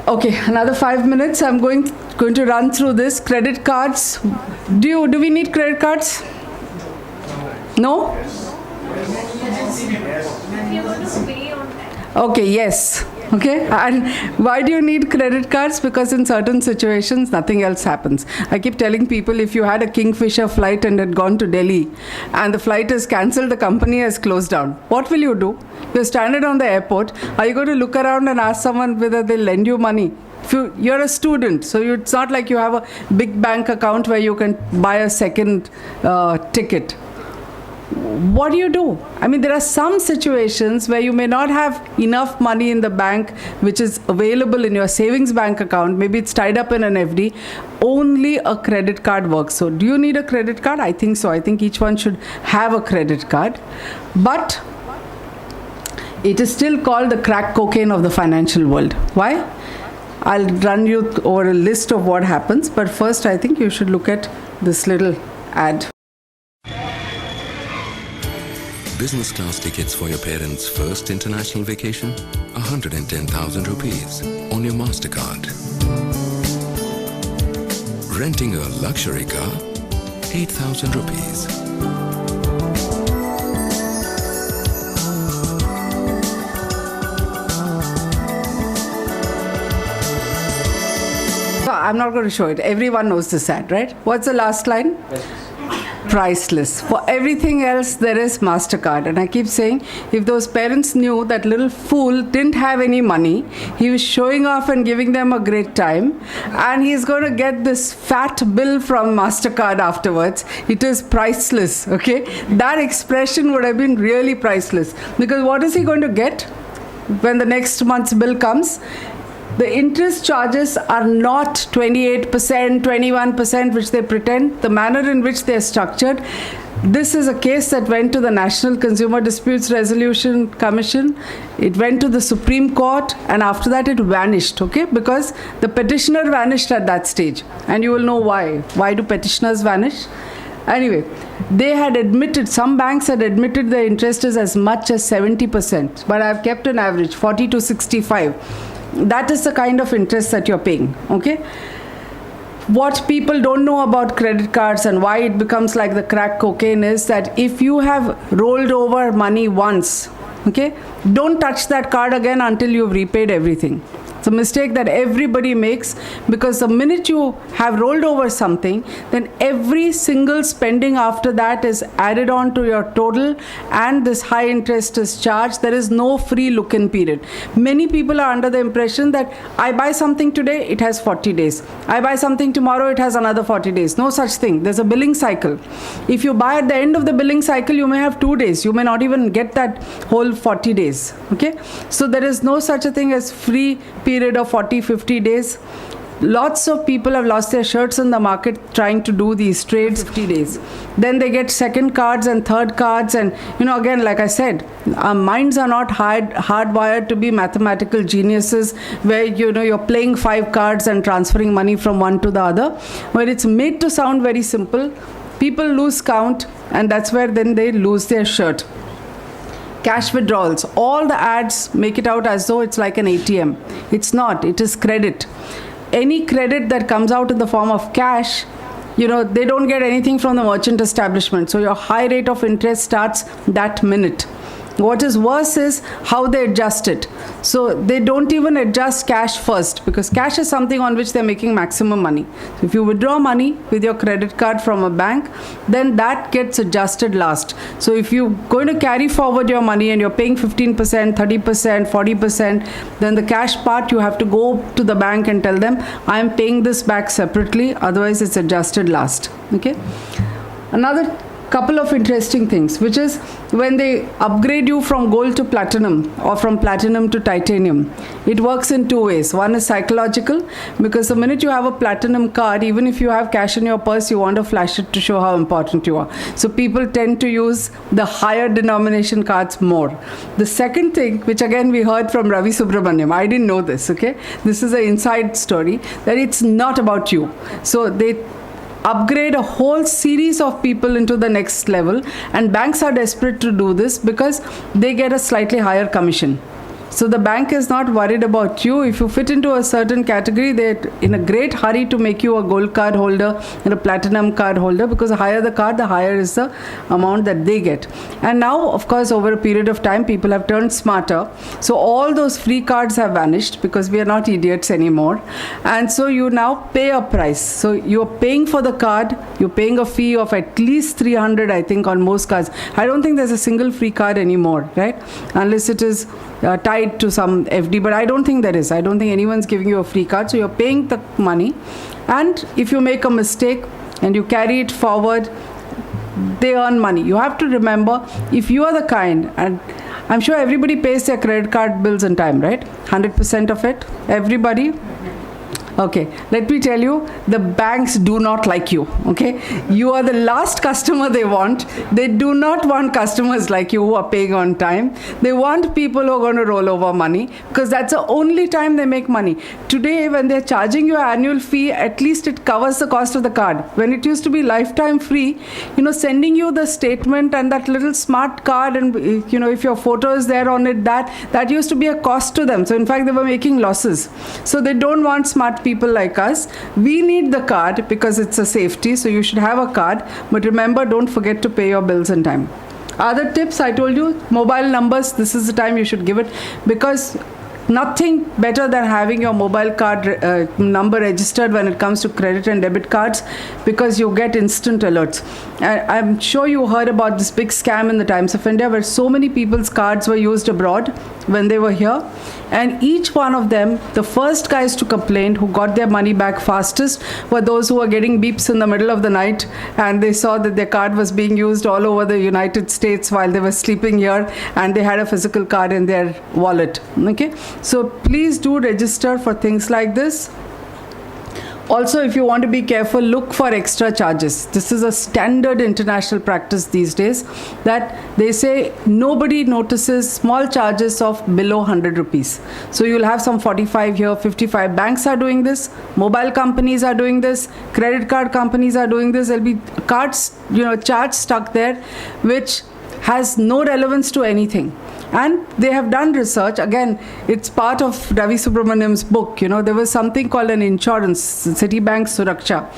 [SPEAKER 2] Okay, another 5 minutes. I'm going to run through this. Credit cards. Do we need credit cards? No? Okay, yes. Okay, and why do you need credit cards? Because in certain situations, nothing else happens. I keep telling people, if you had a Kingfisher flight and had gone to Delhi and the flight is cancelled, the company has closed down, what will you do? You're stranded on the airport. Are you going to look around and ask someone whether they'll lend you money? If you're a student, so it's not like you have a big bank account where you can buy a second ticket. What do? I mean, there are some situations where you may not have enough money in the bank which is available in your savings bank account. Maybe it's tied up in an FD. Only a credit card works. So do you need a credit card? I think so. I think each one should have a credit card. But it is still called the crack cocaine of the financial world. Why? I'll run you over a list of what happens. But first, I think you should look at this little ad.
[SPEAKER 3] Business class tickets for your parents' first international vacation? 110,000 rupees on your MasterCard. Renting a luxury car? 8,000 rupees.
[SPEAKER 2] I'm not going to show it. Everyone knows this ad, right? What's the last line? Priceless. For everything else, there is MasterCard. And I keep saying, if those parents knew that little fool didn't have any money, he was showing off and giving them a great time, and he's going to get this fat bill from MasterCard afterwards. It is priceless, okay? That expression would have been really priceless. Because what is he going to get when the next month's bill comes? The interest charges are not 28%, 21%, which they pretend. The manner in which they are structured. This is a case that went to the National Consumer Disputes Resolution Commission. It went to the Supreme Court, and after that it vanished, okay? Because the petitioner vanished at that stage. And you will know why. Why do petitioners vanish? Anyway, they had admitted, some banks had admitted the interest is as much as 70%, but I've kept an average, 40 to 65. That is the kind of interest that you're paying, okay? What people don't know about credit cards and why it becomes like the crack cocaine is that if you have rolled over money once, okay, don't touch that card again until you've repaid everything. It's a mistake that everybody makes, because the minute you have rolled over something, then every single spending after that is added on to your total, and this high interest is charged. There is no free look-in period. Many people are under the impression that I buy something today, it has 40 days. I buy something tomorrow, it has another 40 days. No such thing. There's a billing cycle. If you buy at the end of the billing cycle, you may have 2 days. You may not even get that whole 40 days. Okay? So there is no such a thing as free period of 40, 50 days. Lots of people have lost their shirts in the market trying to do these trades 50 days. Then they get second cards and third cards, and again, like I said, our minds are not hardwired to be mathematical geniuses where you're playing 5 cards and transferring money from one to the other, where it's made to sound very simple. People lose count, and that's where then they lose their shirt. Cash withdrawals, all the ads make it out as though it's like an ATM. It's not, it is credit. Any credit that comes out in the form of cash, they don't get anything from the merchant establishment. So your high rate of interest starts that minute. What is worse is how they adjust it. So they don't even adjust cash first, because cash is something on which they're making maximum money. So if you withdraw money with your credit card from a bank, then that gets adjusted last. So if you're going to carry forward your money and you're paying 15%, 30%, 40%, then the cash part you have to go to the bank and tell them, I'm paying this back separately, otherwise it's adjusted last. Okay? Another couple of interesting things, which is when they upgrade you from gold to platinum or from platinum to titanium, it works in 2 ways. One is psychological, because the minute you have a platinum card, even if you have cash in your purse, you want to flash it to show how important you are. So people tend to use the higher denomination cards more. The second thing, which again we heard from Ravi Subramaniam, I didn't know this, okay? This is an inside story, that it's not about you. So they upgrade a whole series of people into the next level, and banks are desperate to do this because they get a slightly higher commission. So the bank is not worried about you. If you fit into a certain category, they're in a great hurry to make you a gold card holder and a platinum card holder, because the higher the card, the higher is the amount that they get. And now, of course, over a period of time, people have turned smarter. So all those free cards have vanished, because we are not idiots anymore. And so you now pay a price. So you're paying for the card, you're paying a fee of at least 300, I think, on most cards. I don't think there's a single free card anymore, right? Unless it is tied to some FD, but I don't think there is. I don't think anyone's giving you a free card. So you're paying the money, and if you make a mistake and you carry it forward, they earn money. You have to remember, if you are the kind, and I'm sure everybody pays their credit card bills in time, right? 100% of it, everybody. Okay, let me tell you, the banks do not like you, okay? You are the last customer they want. They do not want customers like you who are paying on time. They want people who are going to roll over money, because that's the only time they make money. Today, when they're charging you an annual fee, at least it covers the cost of the card. When it used to be lifetime free, sending you the statement and that little smart card, and if your photo is there on it, that used to be a cost to them. So in fact, they were making losses. So they don't want smart people like us. We need the card because it's a safety, so you should have a card. But remember, don't forget to pay your bills in time. Other tips, I told you, mobile numbers, this is the time you should give it, because nothing better than having your mobile card number registered when it comes to credit and debit cards, because you get instant alerts. I'm sure you heard about this big scam in the Times of India where so many people's cards were used abroad when they were here, and each one of them, the first guys to complain who got their money back fastest were those who were getting beeps in the middle of the night and they saw that their card was being used all over the United States while they were sleeping here, and they had a physical card in their wallet. Okay, so please do register for things like this. Also, if you want to be careful, look for extra charges. This is a standard international practice these days, that they say nobody notices small charges of below 100 rupees. So you'll have some 45 here, 55. Banks are doing this, mobile companies are doing this, credit card companies are doing this. There'll be cards, charge stuck there, which has no relevance to anything. And they have done research. Again, it's part of Ravi Subramaniam's book. There was something called an insurance, Citibank Sucheta.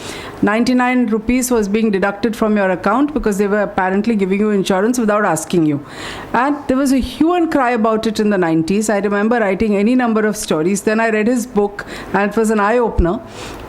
[SPEAKER 2] 99 rupees was being deducted from your account because they were apparently giving you insurance without asking you. And there was a hue and cry about it in the 90s. I remember writing any number of stories. Then I read his book, and it was an eye-opener,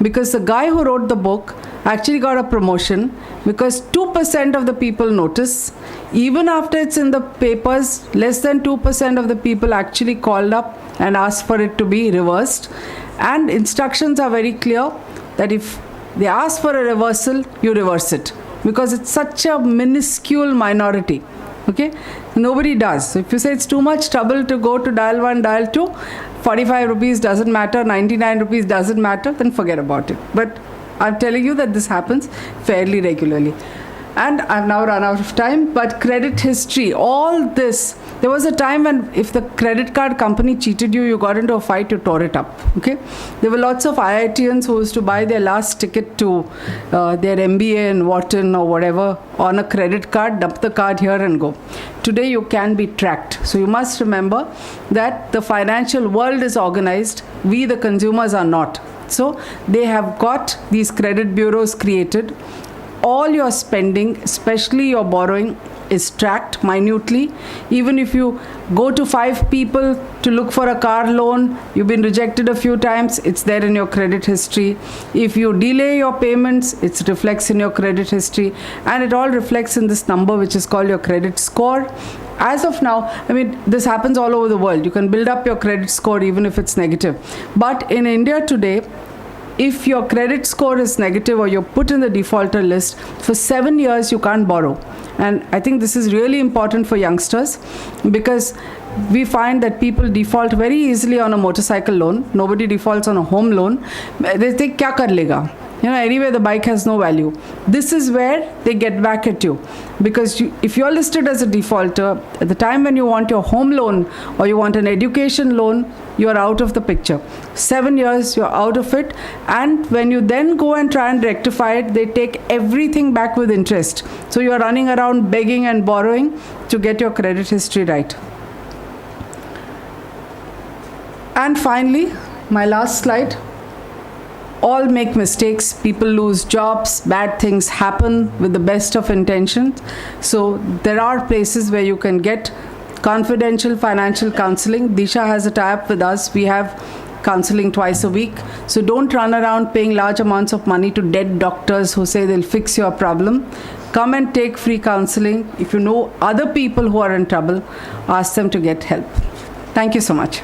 [SPEAKER 2] because the guy who wrote the book actually got a promotion because 2% of the people notice. Even after it's in the papers, less than 2% of the people actually called up and asked for it to be reversed. And instructions are very clear that if they ask for a reversal, you reverse it, because it's such a minuscule minority. Okay, nobody does. So if you say it's too much trouble to go to dial 1, dial 2, 45 rupees doesn't matter, 99 rupees doesn't matter, then forget about it. But I'm telling you that this happens fairly regularly. And I've now run out of time, but credit history, all this, there was a time when if the credit card company cheated you, you got into a fight, you tore it up. Okay, there were lots of IITians who used to buy their last ticket to their MBA in Wharton or whatever on a credit card, dump the card here and go. Today you can be tracked. So you must remember that the financial world is organized, we the consumers are not. So they have got these credit bureaus created. All your spending, especially your borrowing, is tracked minutely. Even if you go to 5 people to look for a car loan, you've been rejected a few times, it's there in your credit history. If you delay your payments, it reflects in your credit history, and it all reflects in this number which is called your credit score. As of now, this happens all over the world. You can build up your credit score even if it's negative. But in India today, if your credit score is negative or you're put in the defaulter list, for 7 years you can't borrow. And I think this is really important for youngsters, because we find that people default very easily on a motorcycle loan. Nobody defaults on a home loan. They think, kya kar lega? Anyway, the bike has no value. This is where they get back at you, because if you're listed as a defaulter, at the time when you want your home loan or you want an education loan, you're out of the picture. 7 years, you're out of it. And when you then go and try and rectify it, they take everything back with interest. So you're running around begging and borrowing to get your credit history right. And finally, my last slide. All make mistakes, people lose jobs, bad things happen with the best of intentions. So there are places where you can get confidential financial counseling. Disha has a tie-up with us. We have counseling twice a week. So don't run around paying large amounts of money to dead doctors who say they'll fix your problem. Come and take free counseling. If you know other people who are in trouble, ask them to get help. Thank you so much.